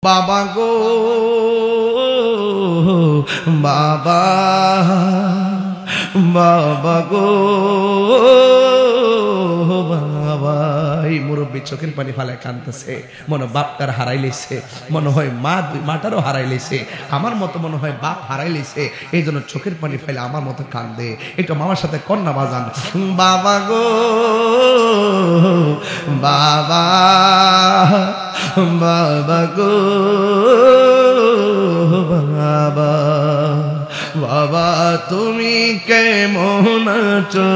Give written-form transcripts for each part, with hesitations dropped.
বাবা গো বাবা, বাবা গো বাবা। এই মুরব্বী চোখের পানি ফালায় কাঁদতেছে, মনে বাপটার হারাই লেছে, মনে হয় মাটারও হারাই লেছে, আমার মতো মনে হয় বাপ হারাই লেছে, এই জন্য চোখের পানি ফাইলে আমার মতো কান্দে। একটু মামার সাথে কন্যা বাজান, বাবা গো বাবা, বাবা গো বাবা, বাবা তুমি কেমন আছো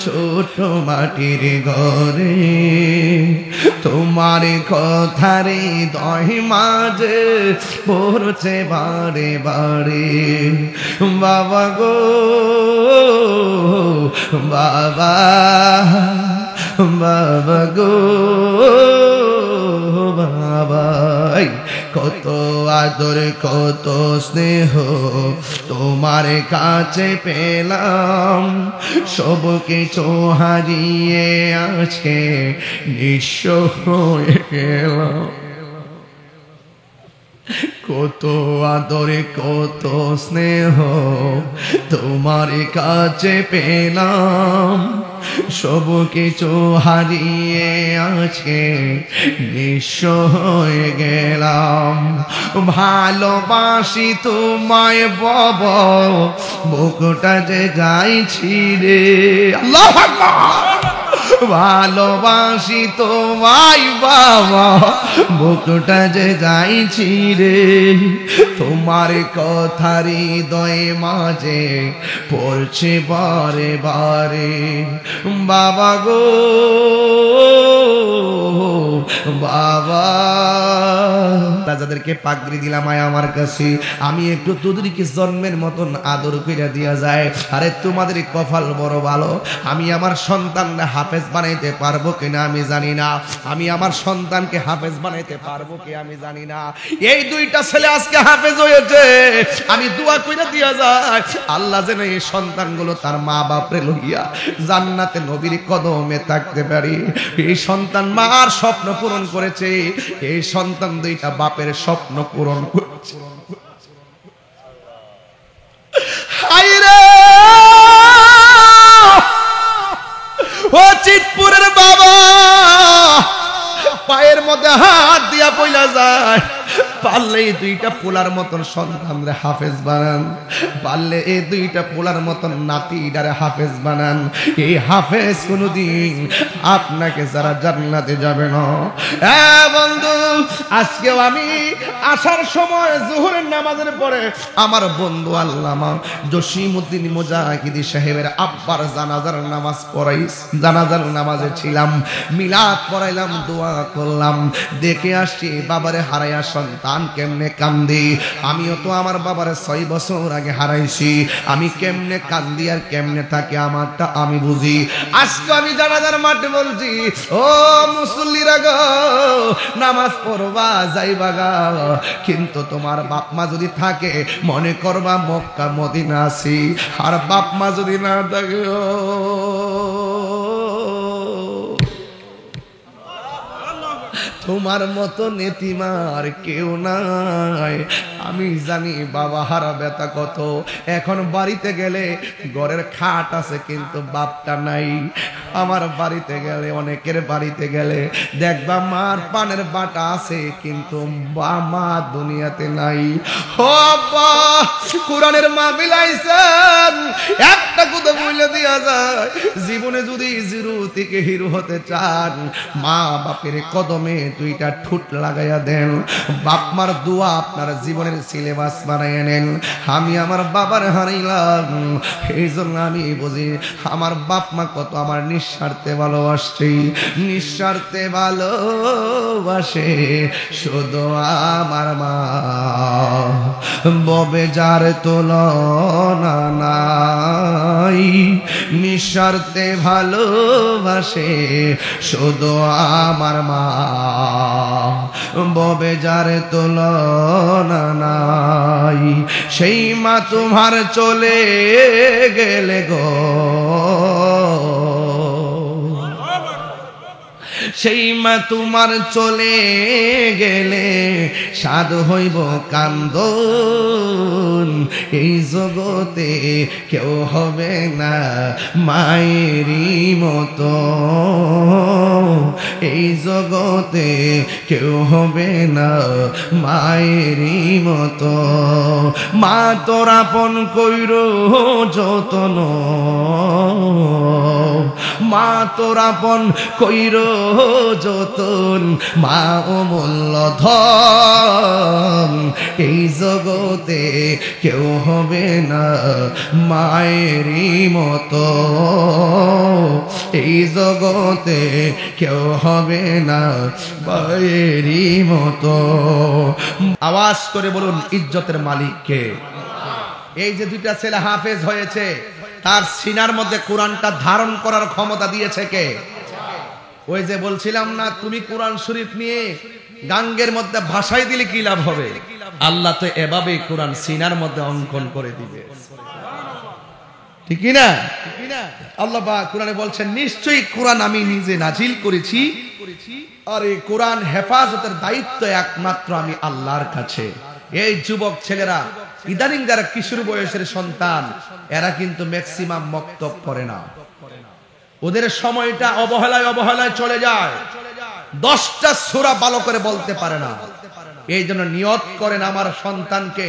ছোট মাটির ঘরে, তোমার কথারে দয় মাঝে পড়ছে বারে বারে, বাবা গো বাবা, বাবা গো বাবা। কত আদর কত স্নেহ তোমার কাছে পেলাম, সব কিছু হারিয়ে আজকে নিঃস্ব হয়ে গেলাম। কত আদরে কত স্নেহ তোমার কাছে পেলাম, সব কিছু হারিয়ে আজকে নিঃস্ব হয়ে গেলাম। ভালোবাসি তোমায় বব, বুকটা যে যাইছি রে, আল্লাহু আকবার। ভালোবাসি তোমায় বাবা, বুকটা যে যাইছি রে, তোমার কথা হৃদয়ে মাঝে পড়ছে বারে বারে, বাবা গো বাবা। যাদেরকে পাগড়ি দিলাম আয় আমার কাছে, আমি একটু তোদেরকে জন্মের মতন আদর কইরা দিয়া যায়। আরে তোমাদের কপাল বড় ভালো, আমি আমার সন্তানকে হাফেজ বানাইতে পারবো কিনা আমি জানি না, আমি আমার সন্তানকে হাফেজ বানাইতে পারবো কি আমি জানি না। এই দুইটা ছেলে আজকে হাফেজ হয়েছে, আমি দোয়া কইরা দিয়া যায় আল্লাহ যেন এই সন্তানগুলো তার মা বাপরে লইয়া জান্নাতে নবীর কদমে থাকতে পারি। এই সন্তান মার স্বপ্ন পূরণ করেছে, এই সন্তান দুইটা বাপের স্বপ্ন পূরণ করেছে। হায়রে ও চিতপুরের বাবা, পায়ের মধ্যে হাত দিয়া পইলা যায়, পারলে এই দুইটা পোলার মতন সন্তানরে হাফেজ বানান, পারলে এই দুইটা পোলার মতন নাতিটারে হাফেজ বানান। এই হাফেজ কোনদিন আপনাকে যারা জান্নাতে যাবে না। বন্ধু, আজকেও আমি আসার সময় যোহরের নামাজের পরে আমার বন্ধু আল্লামা জসিমউদ্দিন মুজাহিদি সাহেবের আব্বার জানাজার নামাজ পড়াই, জানাজার নামাজে ছিলাম, মিলাদ পড়াইলাম, দোয়া করলাম, দেখে আসছি বাবারে হারাইয়া সন্তান কেমনে কান্দি। আমিও তো আমার বাবারে 6 বছর আগে হারাইছি, আমি কেমনে কান্দি আর কেমনে থাকি আমারটা আমি বুঝি। আজকে আমি জানাজার মাঠে বলছি, ও মুসল্লিরা গো, নামাজ পড়বা যাইবা গা, কিন্তু তোমার বাপ মা যদি থাকে মনে করবা মক্কা মদিনা আছি, আর বাপ মা যদি না থাকে তোমার মতো নেতিমার কেউ নাই। আমি জানি বাবা হারা ব্যথা কত। এখন বাড়িতে গেলে ঘরের খাট আছে কিন্তু বাপটা নাই। আমার বাড়িতে গেলে, অনেকের বাড়িতে গেলে দেখবা মার পানের বাটা আছে কিন্তু মা দুনিয়াতে নাই। ও আব্বা, কোরআনের মাহফিল আইছেন, একটা কথা বলে দিয়া যায়, জীবনে যদি জিরো থেকে হিরো হতে চান, মা বাপের কদমে দুইটা ঠোঁট লাগাইয়া দেন, বাপ মার দোয়া আপনার জীবনের সিলেবাস বানাইয়া নেন। আমি আমার বাবার হারাইলাম, এই জন্য আমি বুঝি আমার বাপ মা কত আমার নিঃস্বার্থে ভালোবাসছে, নিঃস্বার্থে ভালোবাসে শুধু আমার মা, ববে যার তুলনা নাই, নিঃস্বার্থে ভালোবাসে শুধু আমার মা, ববে যার তুলনা নাই। সেই মা তোমার চলে গেলে গো, সেই মা তোমার চলে গেলে সাধ হইব কান্দন, এই জগতে কেউ হবে না মায়েরই মতো, এই জগতে কেউ হবে না মায়েরই মতো। মা তোর আপন কইর যতন, মা তোর আপন কইর যতন, মা অমূল্য ধন, এই জগতে কেউ হবে না মায়েরই মতো, এই জগতে কেউ হবে না মায়েরই মতো। আওয়াজ করে বলুন ইজ্জতের মালিক কে? এই যে দুইটা ছেলে হাফেজ হয়েছে, তার সিনার মধ্যে কোরআনটা ধারণ করার ক্ষমতা দিয়েছে কে? ওই যে বলছিলাম না, তুমি কোরআন শরীফ নিয়ে গাঙ্গের মধ্যে ভাসাই দিলে কি লাভ হবে? আল্লাহ তো এভাবেই কোরআন সিনার মধ্যে অঙ্কন করে দিবে, ঠিক না? আল্লাহ পাক কোরআনে বলছেন, নিশ্চয়ই কোরআন আমি নিজে নাজিল করেছি, আর এই কোরআন হেফাজতের দায়িত্ব একমাত্র আমি আল্লাহর কাছে। এই যুবক ছেলেরা ইদানিং যারা কিশোর বয়সের সন্তান, এরা কিন্তু ম্যাক্সিমাম মক্তব পড়ে না, ওদের সময়টা অবহেলায় চলে যায়, 10টা সূরা ভালো করে বলতে পারে না। এই জন্য নিয়ত করেন, আমার সন্তানকে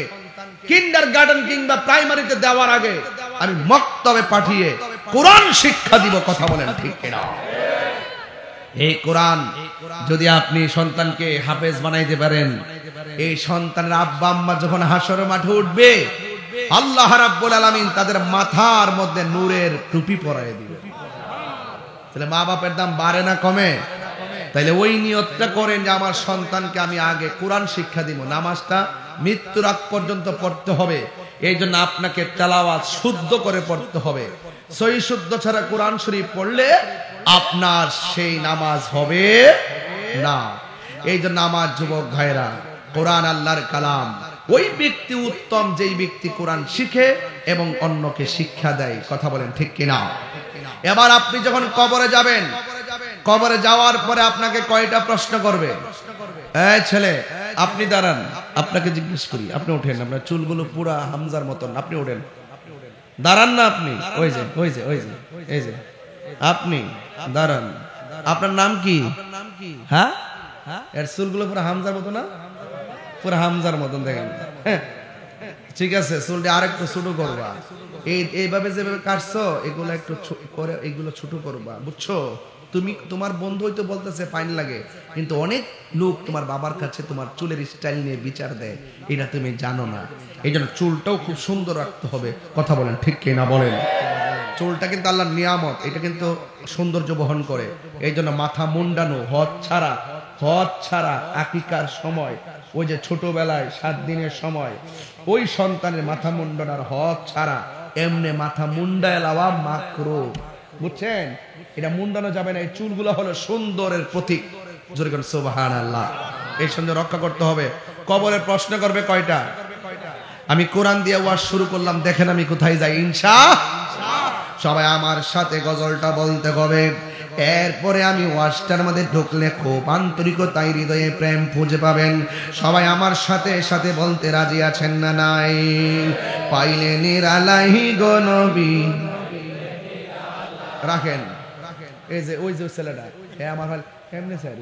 কিন্ডারগার্টেন কিংবা প্রাইমারিতে দেওয়ার আগে আমি মক্তবে পাঠিয়ে কোরআন শিক্ষা দিব। কথা বলেন ঠিক কিনা? এই কোরআন যদি আপনি সন্তানকে হাফেজ বানাইতে পারেন, এই সন্তানের আব্বা আম্মা যখন হাসর মাঠে উঠবে, আল্লাহ রাব্বুল আলামিন তাদের মাথার মধ্যে নূরের টুপি পরায় দিবে। তাহলে মা বাপের দাম বাড়ে না কমে? তাইলে ওই নিয়তটা করেন যে আমার সন্তানকে আমি আগে কোরআন শিক্ষা দিব, নামাজটা মৃত্যুর আগ পর্যন্ত পড়তে হবে। এই জন্য আপনাকে তেলাওয়াত শুদ্ধ করে পড়তে হবে। সহি শুদ্ধ ছাড়া কোরআন শরীফ পড়লে আপনার সেই নামাজ হবে না। এই জন্য আমার যুবক ভাইরা, কোরআন আল্লাহর কালাম, ওই ব্যক্তি উত্তম যেই ব্যক্তি কোরআন শিখে এবং অন্যকে শিক্ষা দেয়। কথা বলেন ঠিক কিনা? এবার আপনি যখন কবরে যাবেন, কবরে যাওয়ার পরে আপনাকে কয়টা প্রশ্ন করবে? এই ছেলে আপনি দাঁড়ান, আপনাকে জিজ্ঞেস করি, আপনি ওঠেন, আপনার চুলগুলো পুরা হামজার মতন, আপনি ওঠেন, দাঁড়ান না আপনি, ওই যে এই যে আপনি দাঁড়ান, আপনার নাম কি? হ্যাঁ, এর চুলগুলো পুরো হামজার মতো না? পুরো হামজার মতন দেখেন, ঠিক আছে, চুলটা আরেকটু ছোট করবা, এইভাবে যেভাবে কাটছো এগুলো একটু করে এগুলো ছোট করবা, বুঝছো? তুমি তোমার বন্ধু হয়তো বলতেছে ফাইন লাগে, কিন্তু অনেক লোক তোমার বাবার কাছে তোমার চুলের স্টাইল নিয়ে বিচার দেয়, এটা তুমি জানো না। এই জন্য চুলটাও খুব সুন্দর রাখতে হবে। কথা বলেন ঠিক কিনা? বলেন। চুলটা কিন্তু আল্লাহর নিয়ামত, এটা কিন্তু সৌন্দর্য বহন করে। এই জন্য মাথা মুন্ডানো, হদ ছাড়া আকিকার সময়, ওই যে ছোটবেলায় 7 দিনের সময় ওই সন্তানের মাথা মুন্ডানোর হদ ছাড়া এমনি মাথা মুন্ডায় লাওয়া মাকরুহ, বুঝছেন? এটা মুন্ডানো যাবে না। এই চুলগুলো হলো সুন্দরের প্রতীক। জোরে করে সুবহানাল্লাহ। এই সুন্দর রক্ষা করতে হবে। কবরের প্রশ্ন করবে কয়টা? আমি কোরআন দিয়ে ওয়াজ শুরু করলাম, দেখেন আমি কোথায় যাই। সবাই আমার সাথে গজলটা বলতে হবে, এরপরে আমি ওয়াজটার মধ্যে ঢুকলে খুব আন্তরিকতায় হৃদয়ে প্রেম খুঁজে পাবেন। সবাই আমার সাথে সাথে বলতে রাজি আছেন না নাই? পাইলে নিরালাহি গো নবী। রাখেন, এই যে ওই যে ছেলেটা, আমার কেমনে স্যার,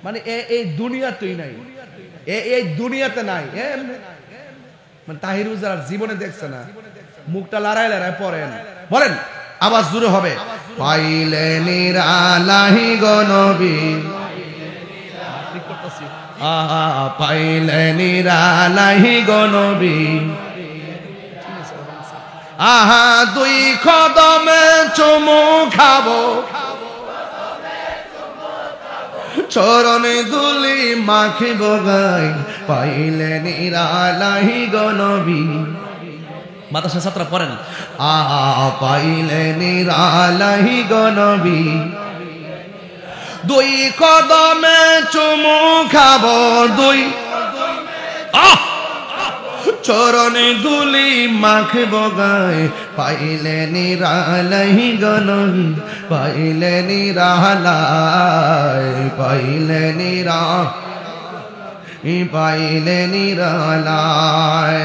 মানে এই দুনিয়াতেই নাই, এই দুনিয়াতে নাই, মানে তাহিরুজার জীবনে দেখছে না। মুখটা লড়ায় পড়েন, বলেন, আওয়াজ জোরে হবে। পাইলে নিরালাহি গো নবী, পাইলে নিরালাহি গো নবী, আহা দুই কদমে চুমু খাবো, চরণে ধুলি মাখিব গাই, পাইলে নিরালাহি গো নবী। মাদ্রাসা ছাত্র পড়েন, আহা পাইলে নিরালাহি গো নবী, দুই কদমে চুমু খাবো, চরণে ধুলি মাখব গায়ে পাইলে নিরালাই গনবী পাইলে নিরালাই পাইলে পাইলে নিরালায়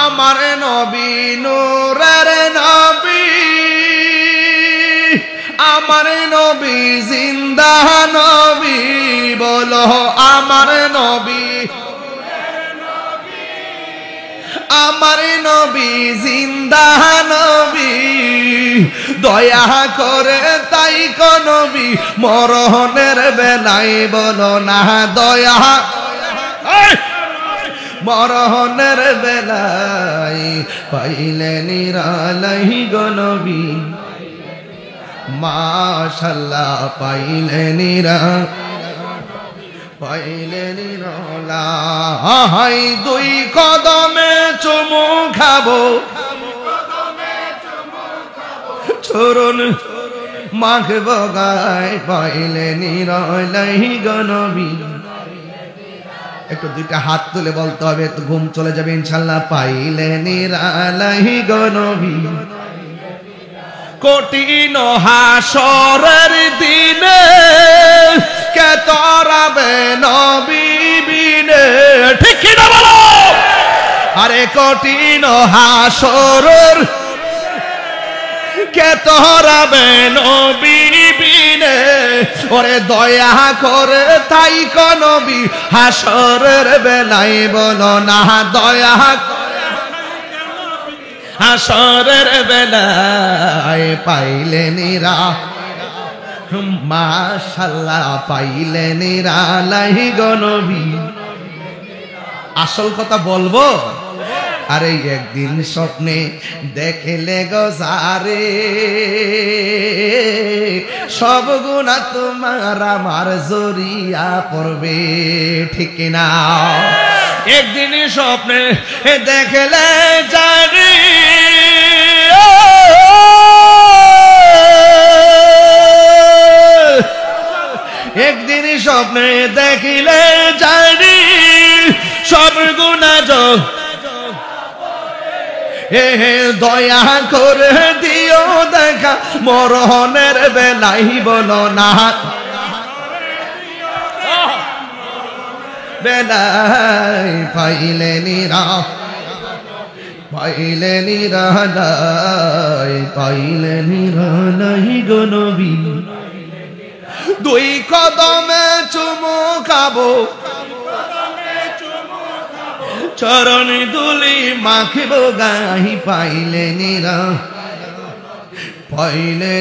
আমার নবী নূরের নবী আমার নবী জিন্দা নবী বলো আমার নবী আমার নবী জিন্দা নবী দয়া করে তাই কো নবী মরণের বেলায় বলো না দয়া মরণের বেলায় পাইলে নিরালাই গো নবী মাশাআল্লাহ পাইলে নিরালাই দুই কদমে চুমু খাবো চরণ মাখব গায়ে পাইলে নিরালাই গো নবী একটু দুইটা হাত তুলে বলতে হবে, তো ঘুম চলে যাবে ইনশাআল্লাহ। পাইলে নিরালাই গো নবী কঠিন হাসরের দিনে কে তরাবে নবী বিনে, ঠিক কি না বলো? আরে কঠিন হাসরের কে তরাবে নবী বিনে, ওরে দয়া করে তাই কো নবী হাসরের বেলায় বলো না দয়া হাসরের বেলায় পাইলে নিরা মাশাআল্লাহ পাইলে নিরালাই গো নবী। আসল কথা বলবো, আরে একদিন স্বপ্নে দেখলে গো যারে সব গুনাহ তোমার আমার জড়িয়া পড়বে, ঠিক না? একদিন স্বপ্নে দেখলে যারে একদিন স্বপ্নে দেখিলে জানি সব গুনাহ দয়া করে দিও দেখা মরণের বেলাই বলো না বেলাই পাইলে নিরালাই গো নবী দুই কদমে চুমু খাবো চরণ দুলি মাখিব গাহি পাইলে নিরালাই পাইলে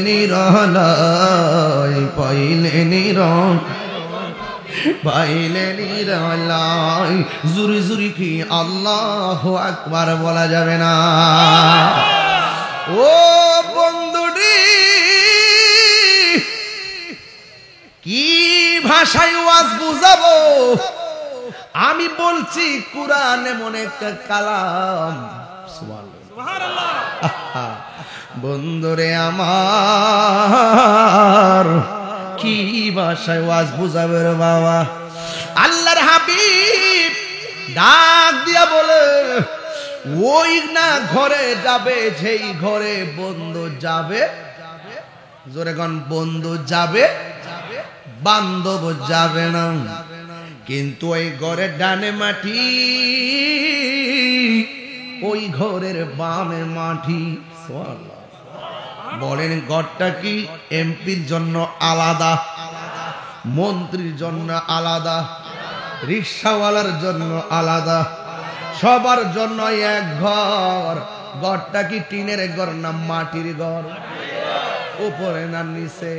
নিরালাই জুরি জুরি কি আল্লাহু আকবার বলা যাবে না? ও বন্ধুটি কি ভাষায় ওয়াজ বুঝাবো? আমি বলছি কুরআন এমন একটা কালাম, সুবহানাল্লাহ। বন্ধুরে আমার কি ভাষায় ওয়াজ বুঝাবে রে বাবা? আল্লাহর হাবিব ডাক দিয়া বলে ওই না ঘরে যাবে যেই ঘরে বন্ধু যাবে, জোরে গান বন্ধু যাবে বান্ধব যাবে না, কিন্তু ওই ঘরের ডানে মাটি ওই ঘরের বামে মাটি। বলেন ঘরটা কি এমপির জন্য আলাদা, মন্ত্রীর জন্য আলাদা, রিক্সাওয়ালার জন্য আলাদা, সবার জন্য এক ঘর। ঘরটা কি টিনের ঘর না মাটির ঘর? উপরে না নিচে?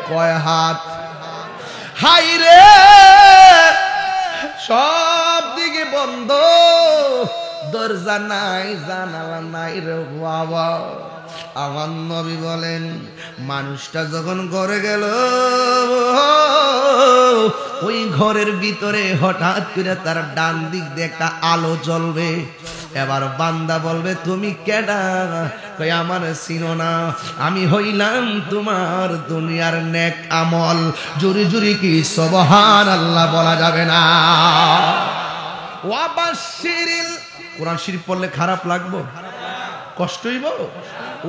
কয় হাত? হাই রে সব দিকে বন্ধ, দরজা নাই জানালা নাই রে বাবা। আমার নবী বলেন মানুষটা যখন ঘরে গেল ওই ঘরের ভিতরে হঠাৎ করে তার ডান দিক দিয়ে একটা আলো জ্বলবে। এবার বান্দা বলবে তুমি কেডা? কই আমার চিনো না, আমি হইলাম তোমার দুনিয়ার নেক আমল। জুরি জুরি কি সুবহানাল্লাহ বলা যাবে না? ওয়াবাশশিরিল, কোরআন শরীফ পড়লে খারাপ লাগবে, কষ্ট হইব।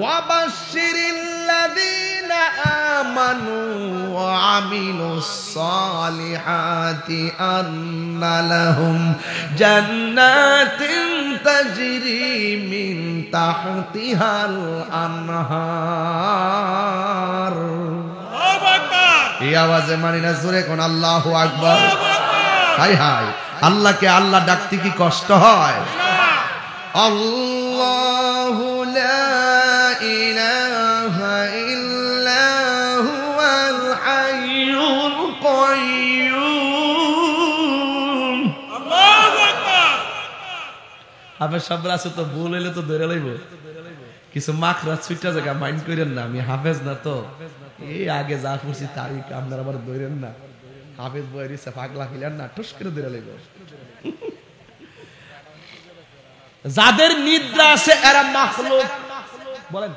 ওয়াবাশশিরিল্লাযীনা আমানু ওয়া আমিলুস সালিহাতি আন্না লাহুম জান্নাতিন তাজরি মিন তাহতিহাল আনহার। আল্লাহু আকবার। এই আওয়াজে মানি না, জোরে কোন আল্লাহু আকবার। হায় হায়, আল্লাহকে আল্লাহ ডাকতে কি কষ্ট হয়? আল্লাহু লা ইলাহা ইল্লা হুয়াল হাইয়ুল কাইয়্যুম। আল্লাহু আকবার। আবার সব রাসূল তো ভুল হইলে তো ধরে লইব, কিছু মাখরা ছুটা জায়গা মাইন্ড করেন না, আমি হাফেজ না তো, এই আগে যা পড়ছি তারিখ আপনারা আবার ধরেন না। হাফেজ বইয়ের পাগলা ফিলার না, ঠুস করে ধরে লইব। যাদের নিদ্রা আছে এরা মাখলুক, বলেন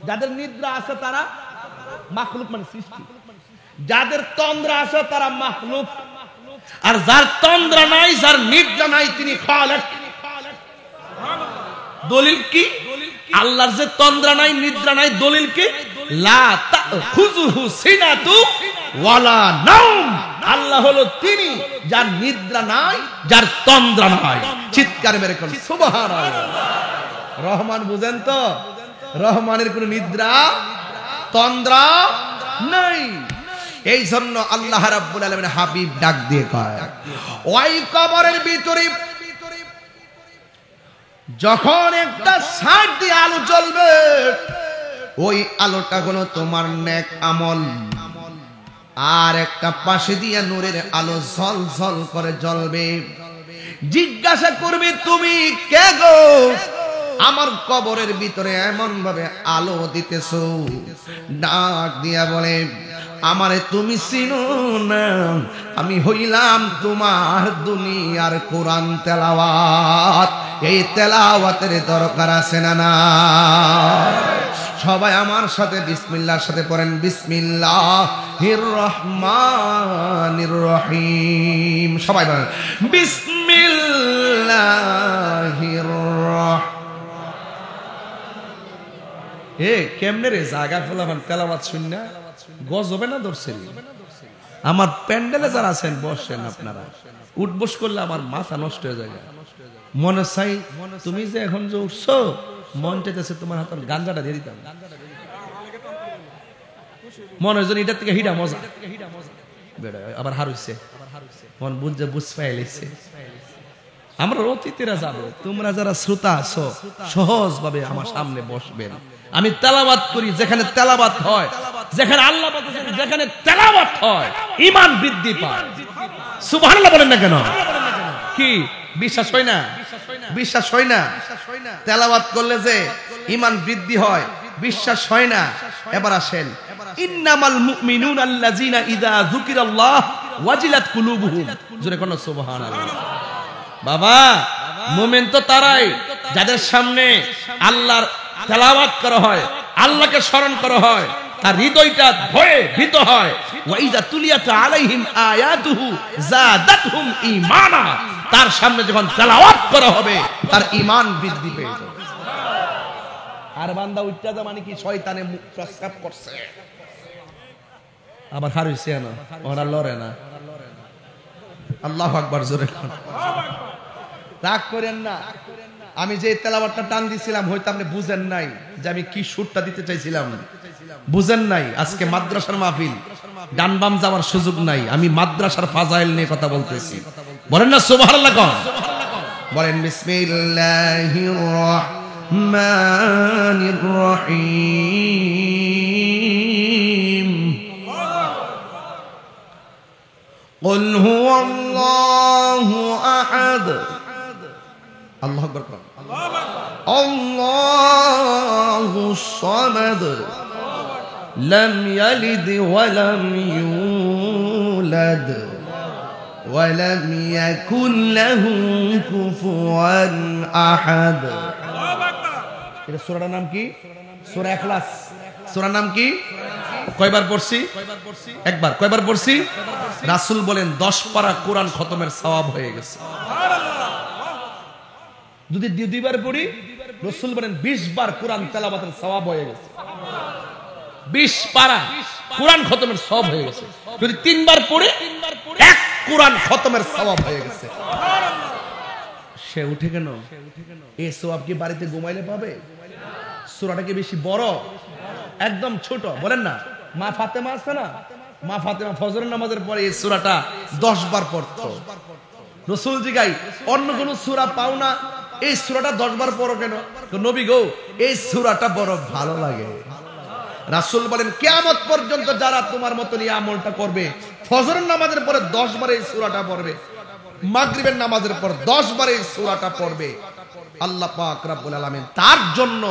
যাদের নিদ্রা আছে তারা মাখলুক মানে সৃষ্টি, যাদের তন্দ্রা আছে তারা মাখলুক, আর যার তন্দ্রা নাই, যার নিদ্রা নাই, তিনি খালিক। দলিল কি? আল্লাহর যে তন্দ্রা নাই, নিদ্রা নাই, দলিল কি? লা তাখুযুহু সিনাতু ওয়ালা নাওম। আল্লাহ হলো তিনি যার নিদ্রা নাই, যার তন্দ্রা নাই। চিৎকার মেরে কোন সুবহানাল্লাহ। রহমান বুঝেন তো, রহমানের কোন নিদ্রা তন্দ্রা নাই। এই জন্য আল্লাহ রাব্বুল আলামিন হাবিব ডাক দিয়ে কয়, ওই কবরের ভিতরে যখন একটা সাইড দিয়ে আলো জ্বলবে, ওই আলোটা হলো তোমার নেক আমল, আর একটা পাশে দিয়ে নূরের আলো ঝল ঝল করে জ্বলবে। জিজ্ঞাসা করবে, তুমি কে গো? আমার কবরের ভিতরে এমন ভাবে আলো দিতেছো। ডাক দিয়া বলে, আমারে তুমি চিনো না, আমি হইলাম তোমার দুনিয়ার কোরআন তেলাওয়াত। এই তেলাওয়াতের দরকার আছে না? না, সবাই আমার সাথে বিসমিল্লাহর সাথে পড়েন, বিসমিল্লাহির রহমানির রহিম। সবাই বলেন বিসমিল্লাহির রহমান। এ কেমনে রে জায়গা ফেলাবেন তেলাওয়াত শুননা গজবে না ধরছে? আমার প্যান্ডেলে যারা আছেন বসেন, আপনারা উঠবস করলে আমার মাথা নষ্ট হয়ে যায়। মনে চাই তুমি যে এখন যে উঠছো, মন চাইতেছে তোমার হাতের গাঞ্জাটা দিয়ে দিতাম। মনে হয় এটার থেকে হিডা মজা, আবার হারুছে মন বুঝ পাইছে। আমরা অতিথিরা যাবো, তোমরা যারা শ্রোতা আছো সহজ ভাবে আমার সামনে বসবেন। আমি তেলাওয়াত করি, যেখানে তেলাওয়াত হয়, যেখানে আল্লাহ বলেছেন, যেখানে তেলাওয়াত হয় ঈমান বৃদ্ধি পায়। সুবহানাল্লাহ বলেন না কেন? কি বিশ্বাস হয় না? বিশ্বাস হয় না? তেলাওয়াত করলে যে ঈমান বৃদ্ধি হয়, বিশ্বাস হয় না? এবার আসেন, ইন্নামাল মুমিনুনা আল্লাযিনা ইযা যুকিরাল্লাহ ওয়াজিলাত কুলুবুহুম। জোরে কোন সুবহানাল্লাহ। বাবা, মুমিন তো তারাই যাদের সামনে আল্লাহর তেলাওয়াত করা হয়, আল্লাহকে স্মরণ করা হয়, তার হৃদয়টা ভয়ে ভীত হয়। ওয়া ইযা তুলিয়াত আলাইহিম আয়াতুহু যাদাতহুম ঈমানা। তার সামনে যখন তেলাওয়াত করা হবে, তার ঈমান বৃদ্ধি পেয়ে যাবে। আর বান্দা উঠতে যা মানে কি শয়তানে মুখ প্রস্রাব করছে, আবার হারিছে না, ওরা লড়ে না। আল্লাহু আকবার, জোরে রাগ করেন না। আমি যে তেলাওয়াতটা টান দিছিলাম, হয়তো আপনি বুঝেন নাই যে আমি কি সুরটা দিতে চাইছিলাম, বুঝেন নাই। আজকে মাদ্রাসার মাহফিল, ডান বাম যাওয়ার সুযোগ নাই। আমি মাদ্রাসার ফাজাইল নিয়ে কথা বলতেছি। বলেন না সুবহানাল্লাহ? কোন বলেন বিসমিল্লাহির রহমানির রহিম। قل هو الله أحد। الله أكبر। الله الصمد لم يلد ولم يولد ولم يكن له كفوا أحد। এটা সূরার নাম কি? সূরা ইখলাস। সূরার নাম কি? কয়বার পড়ছি? একবার। কয়বার পড়ছি? রাসূল বলেন 10 পারা কোরআন খতমের সওয়াব হয়ে গেছে। যদি দুইবার পড়ি রাসূল বলেন 20 বার কোরআন তেলাওয়াতের সওয়াব হয়ে গেছে। 20 পারা কোরআন খতমের সওয়াব হয়ে গেছে। যদি 3 বার পড়ে এক কোরআন খতমের সওয়াব হয়ে গেছে। সে উঠে কেন? এই সওয়াব কি বাড়িতে ঘুমাইলে পাবে? সূরাটা কি বেশি বড়? একদম ছোট। বলেন না, মা ফাতেমা আছে না, মা ফাতেমা ফজরের নামাজের পরে এই সূরাটা 10 বার পড়তো। রাসূল জিগাই, অন্য কোন সূরা পাও না, এই সূরাটা 10 বার পড়ো কেন? নবী গো, এই সূরাটা বড় ভালো লাগে। রাসূল বলেন, কিয়ামত পর্যন্ত যারা তোমার মতন এই আমলটা করবে, ফজরের নামাজের পরে 10 বার এই সূরাটা পড়বে, মাগরিবের নামাজের পর 10 বার এই সূরাটা পড়বে, আল্লাহ পাক রব্বুল আলামিন তার জন্য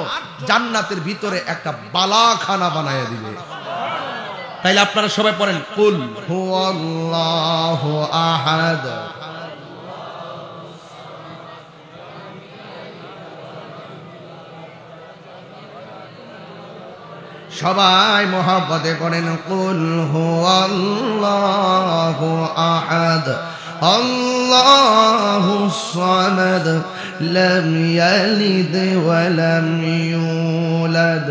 জান্নাতের ভিতরে একটা বালাখানা বানায়া দিবে। তাইলে আপনারা সবাই পড়েন, কুল হুয়াল্লাহু আহাদ। সবাই মোহাব্বতে পড়েন, কুল হুয়াল্লাহু আহাদ আল্লাহুস সামাদ লাম ইয়ালিদ ওয়া লাম ইউলাদ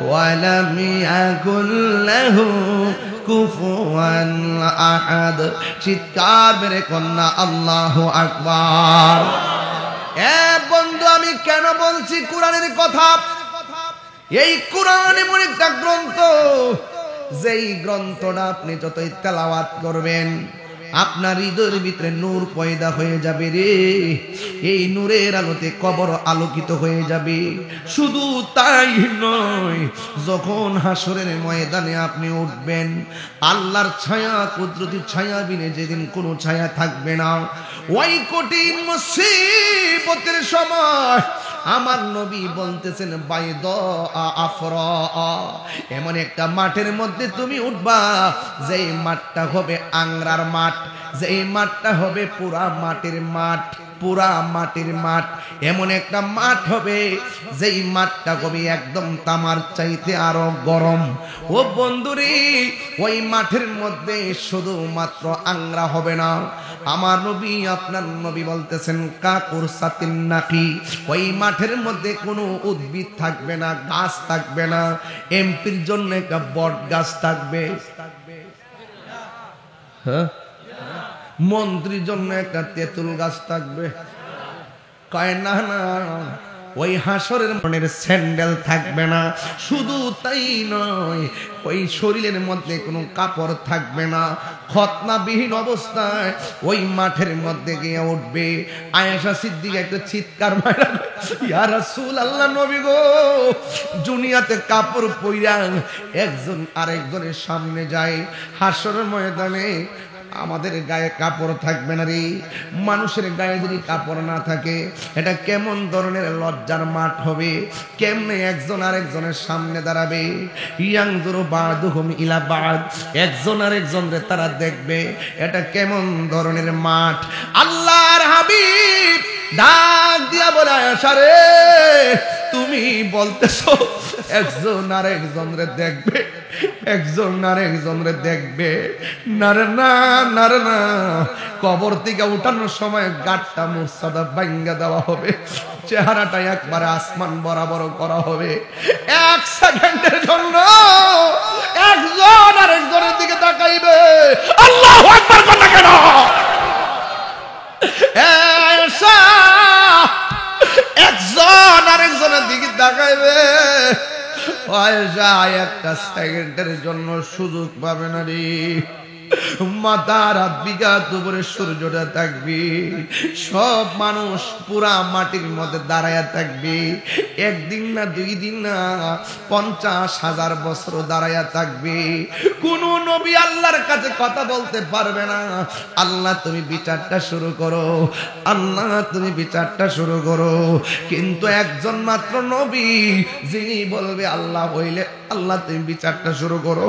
ওয়া লাম ইয়াকুল লাহু কুফুয়ান আহাদ। চিৎকার মেরে কন্যা আল্লাহু আকবার। এ বন্ধু, আমি কেন বলছি কোরআনের কথা? এই কোরআন এমন একটা গ্রন্থ, যেই গ্রন্থটা আপনি যতই তেলাওয়াত করবেন আপনার হৃদয়ের ভিতরে নূর পয়দা হয়ে যাবে রে। এই নূরের আলোতে কবর আলোকিত হয়ে যাবে। শুধু তাই নয়, যখন হাসরের ময়দানে আপনি উঠবেন, আল্লাহর ছায়া, কুদরতি ছায়া বিনে যেদিন কোনো ছায়া থাকবে না, ওই কঠিন মুসিবতের সময় আমার নবী বলতেছেন, বাইদ আফরা, এমন একটা মাঠের মধ্যে তুমি উঠবা, যেই মাঠটা হবে আংরার মাঠ, যেই মাঠটা হবে পুরা মাটির মাঠ, পুরা মাটির মাঠ। এমন একটা মাঠ হবে, যেই মাঠটা হবে একদম তামার চাইতে আরো গরম। ও বন্ধুরে, ওই মাঠের মধ্যে শুধুমাত্র আংরা হবে না, আমার নবী, আপনার নবী বলতেছেন, কাকুর সাতিন নাকি, ওই মাঠের মধ্যে কোনো উদ্ভিদ থাকবে না, গাছ থাকবে না। এমপির জন্য একটা বট গাছ থাকবে, হ্যাঁ, মন্ত্রীর জন্য একটা তেঁতুল গাছ থাকবে। কয় না না, ওই হাসরের মনের স্যান্ডেল থাকবে না। শুধু তাই নয়, ওই শরীরের মধ্যে কোনো কাপড় থাকবে না। খতনাবিহীন অবস্থায় ওই মাঠের মধ্যে গিয়ে উঠবে। আয়েশা সিদ্দিকা একটা চিৎকার মারা, ইয়া রাসূলুল্লাহ, নবী গো, দুনিয়াতে কাপড় পইরা একজন আরেকজনের সামনে যায়, হাসরের ময়দানে আমাদের গায়ে কাপড় থাকবে না রে। মানুষের গায়ে যদি কাপড় না থাকে, এটা কেমন ধরনের লজ্জার মাঠ হবে? কেমনে একজন আরেকজনের সামনে দাঁড়াবে? ইয়ানজুরু বাদুহুম ইলা বাদ, একজন আরেকজনরে তারা দেখবে। এটা কেমন ধরনের মাঠ? আল্লাহর হাবিব ডাক দিয়া বলে, আয়েশা রে, তুমি বলতেছো একজন আরেকজনরে দেখবে, একজন আরেকজনরে দেখবে? না রে না, না রে না, কবর থেকে উঠানোর সময় গাঁটটা মুর্সাদা ভাঙ্গা দেওয়া হবে, চেহারাটা একবারে আসমান বরাবর করা হবে। 1 সেকেন্ডের জন্য একজন আরেকজনের দিকে তাকাইবে। আল্লাহু আকবার কথা কেন? একজন আরেকজনের দিকে তাকাইবে, একটা সেকেন্ডের জন্য সুযোগ পাবে না রে। মাথার হাত বিঘাত উপরে সূর্যটা থাকবে, সব মানুষ পুরা মাটির মধ্যে দাঁড়ায়া থাকবে। একদিন না, 2 দিন না, 50,000 বছর দাঁড়ায়া থাকবে। কোন নবী আল্লাহর কাছে কথা বলতে পারবে না, আল্লাহ তুমি বিচারটা শুরু করো, আল্লাহ তুমি বিচারটা শুরু করো। কিন্তু একজন মাত্র নবী, যিনি বলবে আল্লাহ হইলে আল্লাহ তুমি বিচারটা শুরু করো।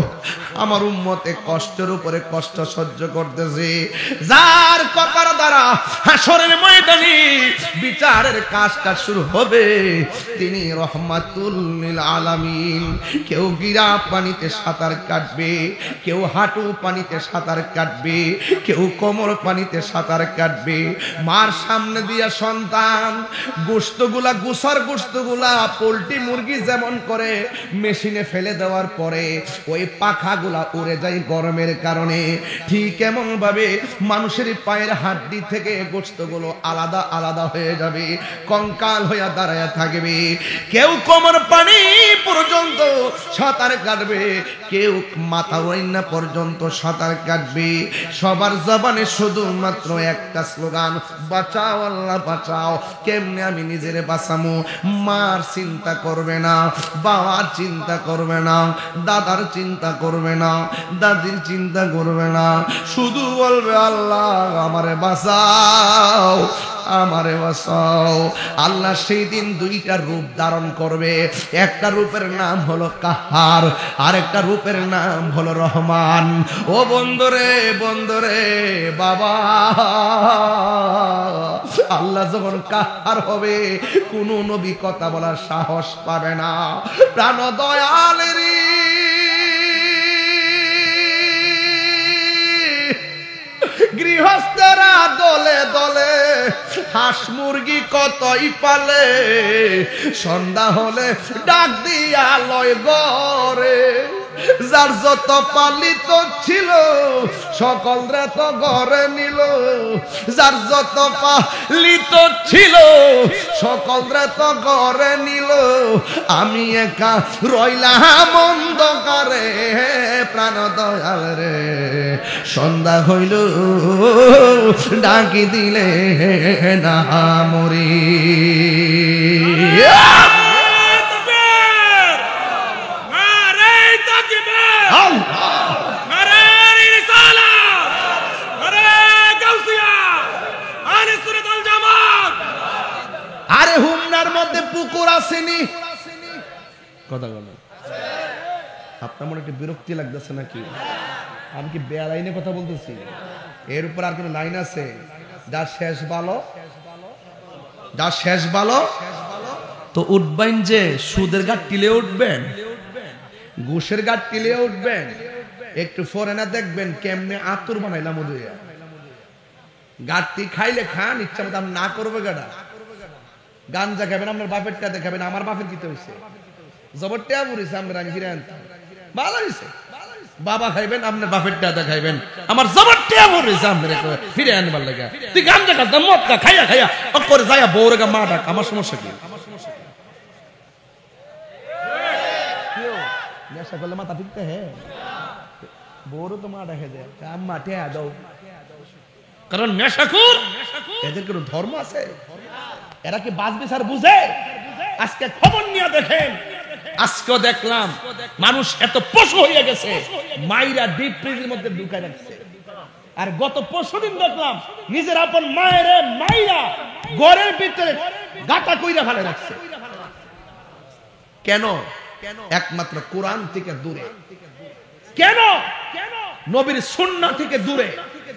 আমার উম্মতে কষ্টের উপরে কষ্ট সহ্য করতেছে, যার কপার দ্বারা হাসরের ময়দানে বিচারের কাজটা শুরু হবে তিনি রহমাতুল লিল আলামিন। কেউ গিরা পানিতে সাঁতার কাটবে, কেউ হাঁটু পানিতে সাঁতার কাটবে, কেউ কোমর পানিতে সাঁতার কাটবে। মার সামনে দিয়া সন্তান গোশতগুলা, গুসার গোশতগুলা পোল্ট্রি মুরগি যেমন করে মেশিনে ফেলে দেওয়ার পরে ওই পাখাগুলা উড়ে যায় গরমের কারণে, ঠিক এমন ভাবে মানুষের পায়ের হাড্ডি থেকে গোশতগুলো আলাদা আলাদা হয়ে যাবে, কঙ্কাল হইয়া দাঁড়ায় থাকবে। কেউ কোমর পানি পর্যন্ত সাঁতার কাটবে, কেউ মাথা ওড়না পর্যন্ত সাঁতার কাটবে। সবার জবানে শুধুমাত্র একটা স্লোগান, বাঁচাও আল্লাহ বাঁচাও। কেমনে আমি নিজের বাঁচামো? মার চিন্তা করবে না, বাবার চিন্তা করবে না, দাদার চিন্তা করবে না, দাদির চিন্তা করবে না, শুধু বলবে আল্লাহ আমারে বাঁচাও, আমারে বাঁচাও। আল্লাহ সেই দিন দুইটা রূপ ধারণ করবে, একটা রূপের নাম হলো কাহার, আর একটা রূপের নাম হলো রহমান। ও বন্ধুরে বন্ধুরে বাবা, আল্লাহ যখন কাহার হবে কোন নবী কথা বলার সাহস পাবে না। প্রাণ দয়ালেরি গৃহস্থরা দলে দলে হাঁস মুরগি কতই পালে, সন্ধ্যা হলে ডাক দিয়া লয় ঘরে। যার যত পালিত ছিল সকলরে তো ঘরে নিল, যার যত পালিত ছিল সকলরে তো ঘরে নিল, আমি একা রইলাম অন্ধকারে। প্রাণ দয়াল রে সন্ধ্যা হইল ডাকি দিলে না মরি। আরে হুমনার মধ্যে পুকুর আসেনি কথা বলো, আপনার মনে একটু বিরক্তি লাগতেছে নাকি? আমি কি বেআইনে কথা বলতেছি? এর উপর আর কোন লাইন আছে? যা শেষ ভালো, যা শেষ ভালো তো উঠবেন, যে সুদের ঘাট টিলে উঠবেন, ঘুষের ঘাট টিলে উঠবেন, একটু ফরেনা দেখবেন কেমনে আতুর বানাইলাম ওদের গাড়টি খাইলে খান, ইচ্ছা মতো না করবে গাড়া। গাঞ্জা খাবেন, আপনার বাপের টাতে খাবেন, আমার বাপের কিতে হয়েছে জবরটা পড়েছে, আমরা ফিরে আনতাম ভালো হয়েছে। বাবা খাইবেন, আপনার বাপের টাতে খাইবেন, আমার জবরটা পড়েছে আপনার ফিরে আনবার লাগে। তুই গাঞ্জা খাতাম মদ খা, খাইয়া খাইয়া করে যাইয়া বউরে মা ডাক, আমার সমস্যা কি? নেশা করলে মাথা ঠিকতে হ্যাঁ, বউরও তো মা ডাকে দেয়, আম্মা টেয়া দাও। কারণ নেশাখোর এদের কোনো ধর্ম আছে? এরা কি বাঁচবে স্যার বুঝে? আজকে খবর নিয়ে দেখেন, আজকেও দেখলাম মানুষ এত পশু হয়ে গেছে, মাইরা ডিপ ফ্রিজের মধ্যে ঢুকায় রাখছে। আর গত পরশুদিন দেখলাম নিজের আপন মায়ের মাইরা ঘরের ভিতরে গাঁথা কইরা ফেলে রাখছে। কেন? একমাত্র কোরআন থেকে দূরে। কেন? নবীর সুন্নাহ থেকে দূরে।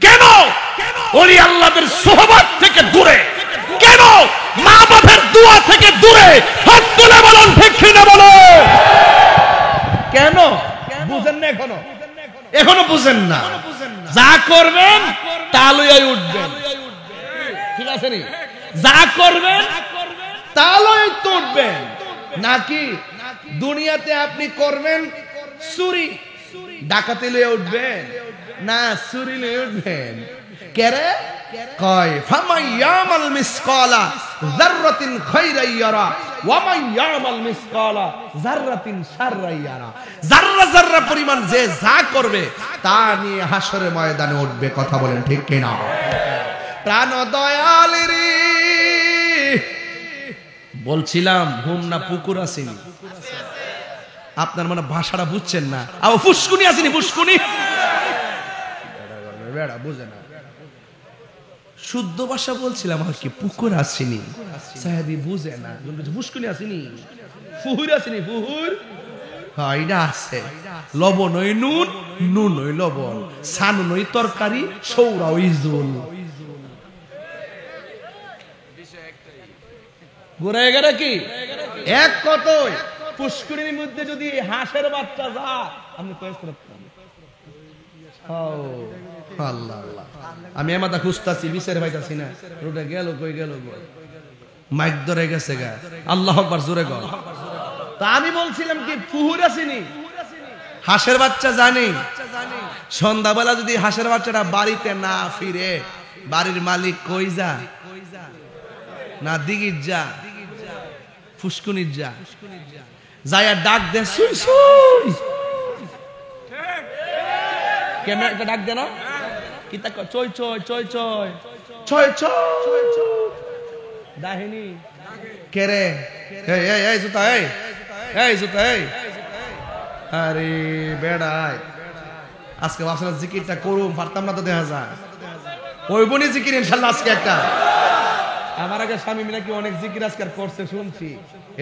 কেন? ওলি আল্লাহদের সোহবত থেকে দূরে। কেন? মা বাবার দোয়া থেকে দূরে। হাত তুলে বলুন ঠিক কিনা বলো। কেন বুঝেন না? এখনো বুঝেন না? যা করবেন তা লইয়াই উঠবেন, ঠিক আছে নি? যা করবেন তা লইয়াই তো উঠবেন। নাকি দুনিয়াতে আপনি করবেন চুরি ডাকাতি লইয়া উঠবেন না, চুরি লইয়া উঠবেন? কেরে কয় ফামাইয়ামাল মিসকালা যাররাতিন খায়রান ইয়ারা ওয়া মাইয়ামাল মিসকালা যাররাতিন শাররান ইয়ারা। যাররা যাররা পরিমাণ যে যা করবে তা নিয়ে হাসরের ময়দানে উঠবে। কথা বলেন ঠিক কিনা? প্রাণ দয়াল রে বলছিলাম ঘুম না পুকুর আসেনি, আপনার মানে ভাষাটা বুঝছেন না। আও ফুসকুনি আসেনি, ফুসকুনি বেড়া বুঝে না, শুদ্ধ ভাষা বলছিলাম আর কি। পুকুর আসেনি সাহেবি বুঝে না, ফুসকুনি আসেনি, ফুহুর আসেনি, ফুহুর হ্যাঁ এটা আছে, লবণ ওই নুন, নুন ওই লবণ, সানুন ওই তরকারি, সৌরা ওই জোল। ঘুরে গেলে কি এক কথাই পুষ্করিণীর মধ্যে যদি হাঁসের বাচ্চা যা আপনি আল্লাহ আল্লাহ, আমি এমাদা খুঁজতাছি বিচার পাইতাছি না, রোডে গেল কই গেল, মাইক ধরে গেছে গা, আল্লাহ আকবার জোরে গল। তা আমি বলছিলাম কি পুহুর আসিনি, হাঁসের বাচ্চা জানি, সন্ধ্যাবেলা যদি হাঁসের বাচ্চাটা বাড়িতে না ফিরে, বাড়ির মালিক কই যা, না দিঘির যা, ফুসকুনির যা, যাইয়া ডাক দে, সুই সুই, কেন একটা ডাক দে না, কি তা চই চই চই চই চই চই দাহিনী কে রে, এই এই এই জুতা, এই এই জুতা, এই আরে বেড়াই, আজকে ভাবছিলাম জিকিরটা করুম, পারতাম না তো, দেখা যায় ওই বনি জিকির ইনশাল্লাহ আজকে একটা। আমার আগে স্বামী নাকি অনেক জিকির আজকাল করছে শুনছি,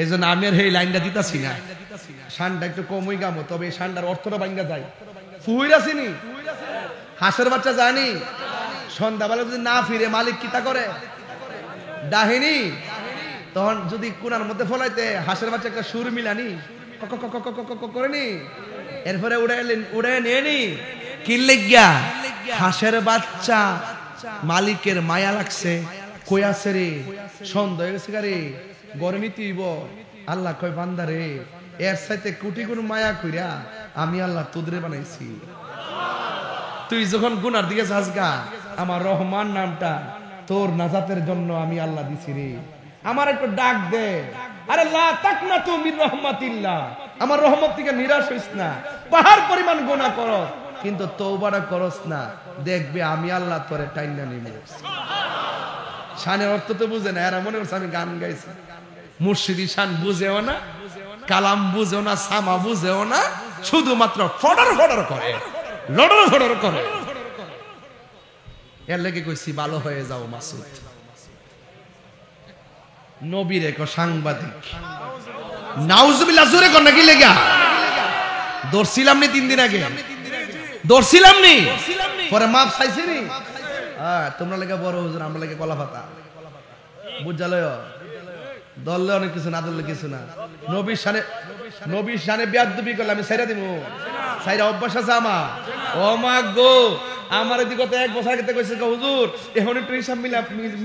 এই জন্য আমি আর এই লাইনটা দিতাছি না, শানটা একটু কমই গামো, তবে এই শানটার অর্থটা ভাঙ্গা যায়। ফুহুর আসিনি, হাঁসের বাচ্চা জানি, সন্ধ্যাবেলা যদি না ফিরে মালিক কিতা করে, ডাহিনী, তখন যদি কোনার মধ্যে ফলাইতে হাঁসের বাচ্চা একটা সুর মিলানি করেনি, এরপরে উড়ে নিয়ে নি, কি লেগা হাঁসের বাচ্চা মালিকের মায়া লাগছে, কই আছে রে, সন্ধ্যা হয়ে গেছে রে, গরমই তুইব, আল্লাহ কয় বান্দা রে, এর সাথে কোটি গুণ মায়া কইরা আমি আল্লাহ তোদের বানাইছি, তুই যখন গুনার দিকে যাস গা, আমার রহমান নামটা তোর নাজাতের জন্য আমি আল্লাহ দিছি রে, আমার একটু ডাক দে, আরে লা তাকনাতু মির রাহমাতিল্লাহ, আমার রহমত থেকে নিরাশ হইস না, পাহাড় পরিমাণ গুনাহ করস কিন্তু তওবাটা করস না, দেখবে আমি আল্লাহ তোরে টাইনা নিব। শানের অর্থ তো বুঝে না, এরা মনে করছে আমি গান গাইছি, মুর্শিদি শান বুঝেও না, কালাম বুঝেও না, সামা বুঝেও না, শুধুমাত্র ফডর ফডর করে, লডর ফডর করে। এর লেগে কইছি ভালো হয়ে যাও মাসুদ, নবীর এক সাংবাদিক, নাউজুবিল্লাহ জোরে কর নাকি লেগা, দর্শিলাম নি 3 দিন আগে, দর্শিলাম নি, পরে মাপ চাইছি নি, তোমরা লেগে বড় হুজুর, আমরা লেগে কলা পাতা, বুঝালয় দললে অনেক কিছু না, দললে কিছু না, নবীর শানে বেয়াদবি করলে আমি ছাইরা দিব, ছাইরা অভ্যাস আছে আমার, ও মা গো, আমার এদিকে 1 বছর আগে কইছে হুজুর এখন একটু হিসাব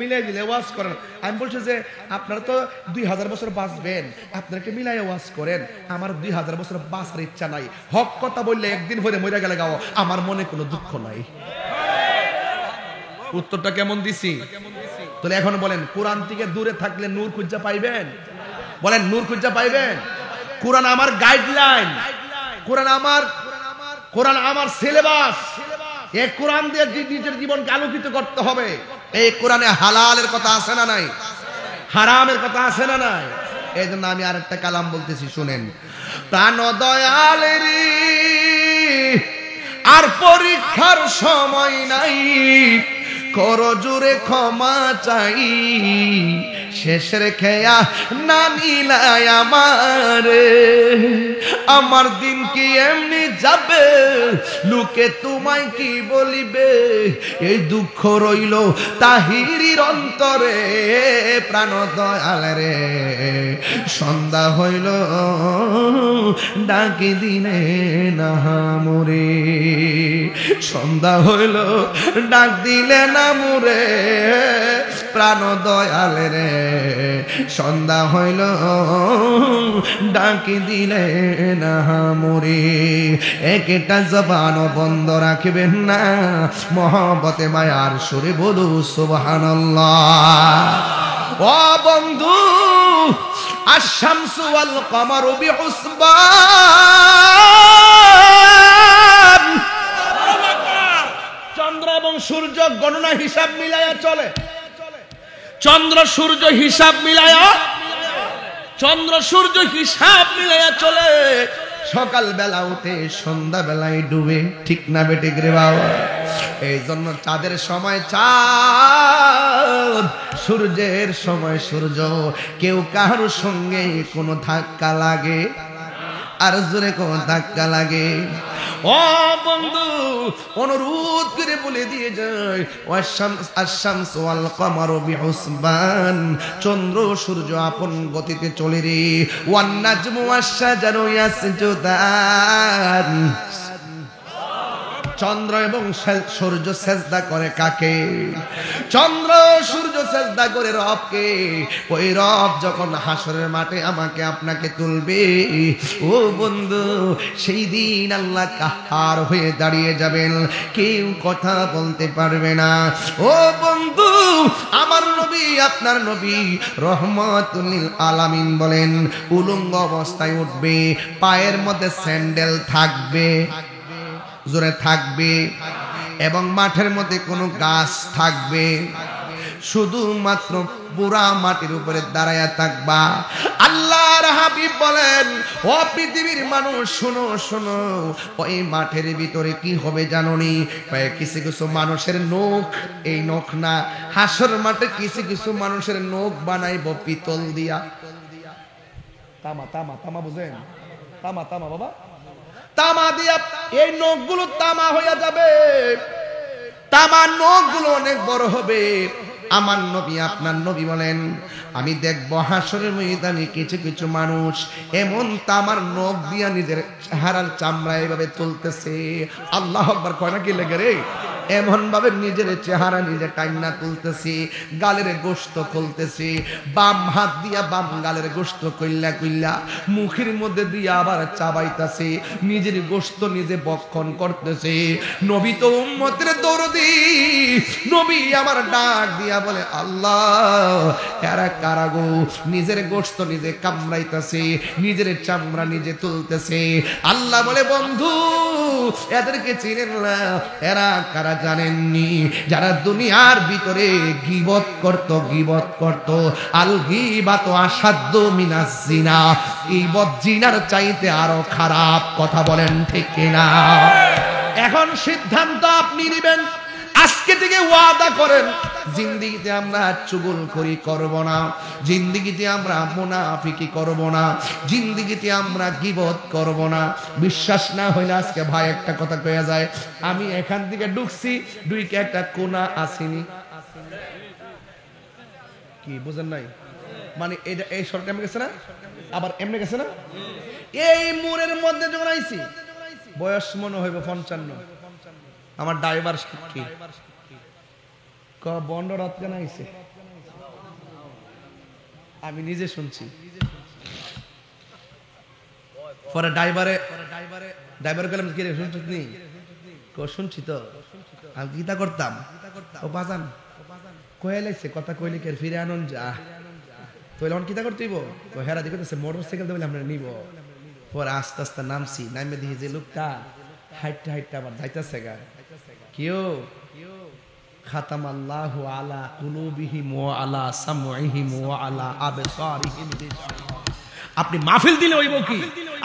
মিলাই দিলে ওয়াজ করেন, আমি বলছি যে আপনারা তো 2000 বছর বাঁচবেন, আপনারা একটু মিলাই ওয়াজ করেন, আমার 2000 বছর বাঁচার ইচ্ছা নাই, হক কথা বললে একদিন পরে মরে গেলে গাও, আমার মনে কোনো দুঃখ নাই। উত্তরটা কেমন দিছি? তাহলে এখন বলেন, কোরআন থেকে দূরে থাকলে নূর খুঁজা পাইবেন? বলেন নূর খুঁজা পাইবেন? কোরআন আমার গাইডলাইন, কোরআন আমার সিলেবাস, এই কোরআন দিয়ে নিজের জীবনকে আলোকিত করতে হবে। এই কোরআনে হালালের কথা আছে না নাই, হারামের কথা আছে না নাই? এই জন্য আমি আরেকটা কালাম বলতেছি, শুনেন। প্রাণ দয়ালের আর পরীক্ষার সময় নাই, করো জোরে ক্ষমা চাই, শেষের খেয়া না নিলাই আমার দিন কি এমনি যাবে, লোকে তোমায় কি বলিবে, এই দুঃখ রইল তাহিরির অন্তরে, প্রাণ দয়াল রে সন্ধ্যা হইল ডাকি দিনে না মোরে, সন্ধ্যা হইল ডাক দিলে না মোরে, প্রাণ দয়াল রে সন্ধ্যা হইল ডাকি দিলে না মোরে, একটা জবান বন্ধ রাখবেন না, মহব্বতে মায়ার সুরে বলু সুবহানাল্লাহ। ও বন্ধু, আশ-শামসু ওয়াল কমারু বিহুসবান, চন্দ্র এবং সূর্য গণনা হিসাব মিলায়া চলে, চন্দ্র সূর্য হিসাব মিলায়া, চন্দ্র সূর্য হিসাব মিলায়া চলে, সকাল বেলা উঠে সন্ধ্যা বেলায় ডুবে, ঠিক না বেঠিক রে বাবা? এই জন্য চাঁদের সময় চাঁদ, সূর্যের সময় সূর্য, কেউ কারোর সঙ্গে কোনো ধাক্কা লাগে আর জোরে কোন ধাক্কা লাগে। ও বন্ধু, অনুরোধ করে বলে দিয়ে যায়, আশ-শামসু ওয়াল কমারু বিহুসবান, চন্দ্র সূর্য আপন গতিতে চলে রে। ওয়ান নাজমু ওয়াশ-শাজারু ইয়াসজুদান, চন্দ্র এবং সূর্য সেজদা করে কাকে? চন্দ্র সূর্য সেজদা করে রবকে। ওই রব যখন হাসরের মাঠে আমাকে আপনাকে তুলবে, ও বন্ধু, সেই দিন আল্লাহ কাহার হয়ে দাঁড়িয়ে যাবেন, কেউ কথা বলতে পারবে না। ও বন্ধু, আমার নবী, আপনার নবী রহমাতুল লিল আলামিন বলেন, উলঙ্গ অবস্থায় উঠবে, পায়ের মধ্যে স্যান্ডেল থাকবে, জোরে থাকবে, এবং মাঠের মধ্যে কোনো গাছ থাকবে, শুধুমাত্র পুরা মাটির উপরে দাঁড়ায়া থাকবা। আল্লাহর হাবিব বলেন, ও পৃথিবীর মানুষ শোনো শোনো, ওই মাঠের ভিতরে কি হবে জানোনি? কিছু কিছু মানুষের নখ, এই নখ না, হাসর মাঠে কিছু কিছু মানুষের নখ বানাইব পিতল দিয়া। তামা তামা তামা, বুঝেন? তামা তামা বাবা, তামা দিয়া এই নখগুলো তামা হয়ে যাবে, তামার নখগুলো অনেক বড় হবে। আমার নবী, আপনার নবী বলেন, আমি দেখবো হাসরের ময়দানে কিছু কিছু মানুষ এমন তামার নখ দিয়া নিজের চেহারার চামড়া এভাবে তুলতেছে। আল্লাহু আকবার কয় না কি লেগে রে? এমন ভাবে নিজের চেহারা নিজে টাইনা তুলতেছে, গালের গোশত খুলতেছে, বাম হাত দিয়া বাম গালের গোশত কইলা কইলা মুখের মধ্যে দিয়া আবার চাবাইতেছে, নিজের গোশত নিজে ভক্ষণ করতেছে। নবী তো উম্মতের দরদি, নবী আমার ডাক দিয়া বলে, আল্লাহ, এরা কারা গো? নিজের গোশত নিজে কামড়াইতেছে, নিজের চামড়া নিজে তুলতেছে। আল্লাহ বলে, বন্ধু, এদেরকে চিনেন না? এরা কারা জানেননি? যারা দুনিয়ার ভিতরে গীবত করত। আল গীবাতু আশাদ্দু মিনাজ জিনা, গীবত জিনার চাইতে আরো খারাপ। কথা বলেন ঠিক কিনা? এখন সিদ্ধান্ত আপনি নেবেন, আজকে থেকে ওয়াদা করেন, জিন্দেগিতে আমরা চুগলখড়ি করব না, জিন্দেগিতে আমরা মুনাফিকি করব না, জিন্দেগিতে আমরা গীবত করব না। বিশ্বাস না হইলে আজকে ভাই একটা কথা কইয়া যায়, আমি এখান থেকে ঢুকছি, দুইকে একটা কোনা আসিনি, কি বুঝেন নাই? মানে এটা এই শর্ট টাইমে গেছে না, আবার এমনি গেছে না। এই মোড়ের মধ্যে যখন আইছি, বয়স মনে হইব 55। আমার ড্রাইভার সাক্ষী, বন্ড রাত কেন আইছে, আমি নিজে শুনছি। পরে ড্রাইভারে গেলাম, কি রে শুনছিস নি? শুনছি তো, আমি গীতা করতাম। ও বাজান কয়ে লাইছে, কথা কইলে কে ফিরে আনন যা, তো কিতা করতেইব? হেরা দিকে মোটর সাইকেল দেবে আমরা নিব। পরে আস্তে আস্তে নামছি, নামে দেখি যে লোকটা হাইটটা আবার যাইতেছে গা। কেউ খাতামাল্লাহু আলা কুলুবিহিম ওয়া আলা সামঈহিম ওয়া আলা আবসারিহিম। আপনি মাহফিল দিলে হইব কি?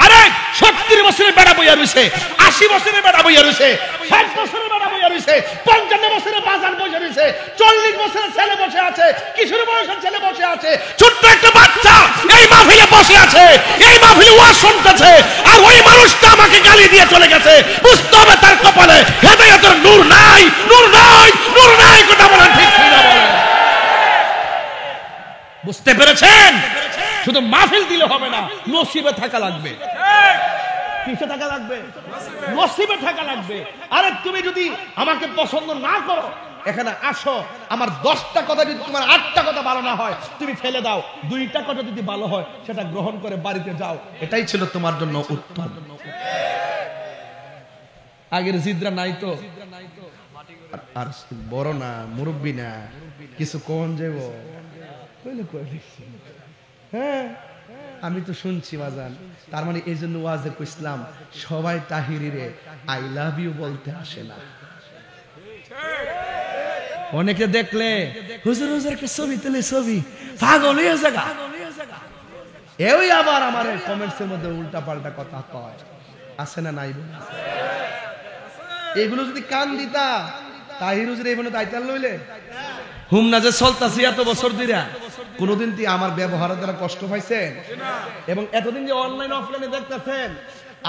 আরে 70 বছরের বেড়া বইয়া রইছে, 80 বছরের বেড়া বইয়া রইছে, 60 বছরের বেড়া বইয়া রইছে, 55 বছরের বাজার বইয়া রইছে, 40 বছরের ছেলে বসে আছে, কিশোর বয়সের ছেলে বসে আছে, ছোট্ট একটা বাচ্চা এই মাহফিলে বসে আছে, এই মাহফিলে ওয়াজ শুনতেছে, আর ওই মানুষটা আমাকে গালি দিয়ে চলে গেছে। বুঝতে হবে তার কপালে হেদায়েতের নূর নাই, নূর নাই, নূর নাই। কথা বলেন ঠিক কিনা বলেন? বুঝতে পেরেছেন? শুধু মাহফিল দিলে হবে না, নসিবে থাকা লাগবে। কিসে থাকা লাগবে? নসিবে থাকা লাগবে। আরে তুমি যদি আমাকে পছন্দ না করো, এখানে আসো, আমার 10টা কথা যদি তোমার 8টা কথা ভালো না হয়, তুমি ফেলে দাও, 2টা কথা যদি ভালো হয় সেটা গ্রহণ করে বাড়িতে যাও। এটাই ছিল তোমার জন্য উত্তম। আগের জিদরা নাই তো, আর বড় না, মুরব্বী না, কিছু কোন যাব কইলে কইলে। হ্যাঁ, আমি তো শুনছি বাজান। তার মানে এই জন্য ওয়াজে কইছিলাম, সবাই তাহিরিরে আই লাভ ইউ বলতে আসে না। অনেকে দেখলে হুজুর হুজুরকে ছবি তুলে ছবি পাগল হয়ে জায়গা, এই আবার আমার কমেন্টসের মধ্যে উল্টা পাল্টা কথা কয়, আছে না নাই? এগুলো যদি কান দিতা, তাহির হুজুর এই মনে দায়িত্ব লইলে হুমনা যে চলতাছি এত বছর দিরা, কোনদিন কি আমার ব্যবহারের দ্বারা কষ্ট পাইছেন? এবং এতদিন যে অনলাইন অফলাইনে দেখতেছেন,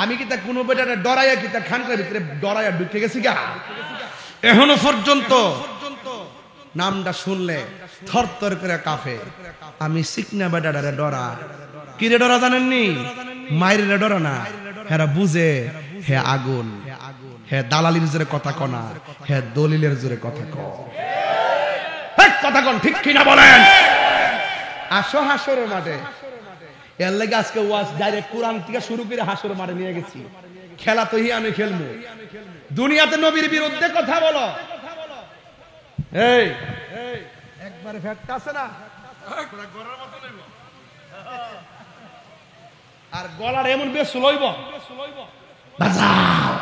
আমি কি তা কোনো বেটারে ডরাইয়া কি তা খানকার ভিতরে ডরাইয়া ঢুকে গেছি গা? এখনো পর্যন্ত নামটা শুনলে থরথর করে কাঁপে। আমি সিকনা বেটারে ডরা। কি রে ডরা জানেননি? মায়ের ডরা না, হেরা বুঝে হে আগুন, হে দালালির জোরে কথা কনা, হে দলিলের জোরে কথা ক। কথা কন ঠিক কিনা বলেন? আসো হাসরের মাঠে। এর লাগে আজকে ওয়াজ ডাইরেক্ট কোরআন থেকে শুরু করে হাসরের মাঠে নিয়ে গেছি। খেলা তো আমি খেলবো। দুনিয়াতে নবীর বিরুদ্ধে কথা বলো, এই একবারে ফ্যাক্ট আছে না, আর গলার এমন বেশ লইব, বাঁচাও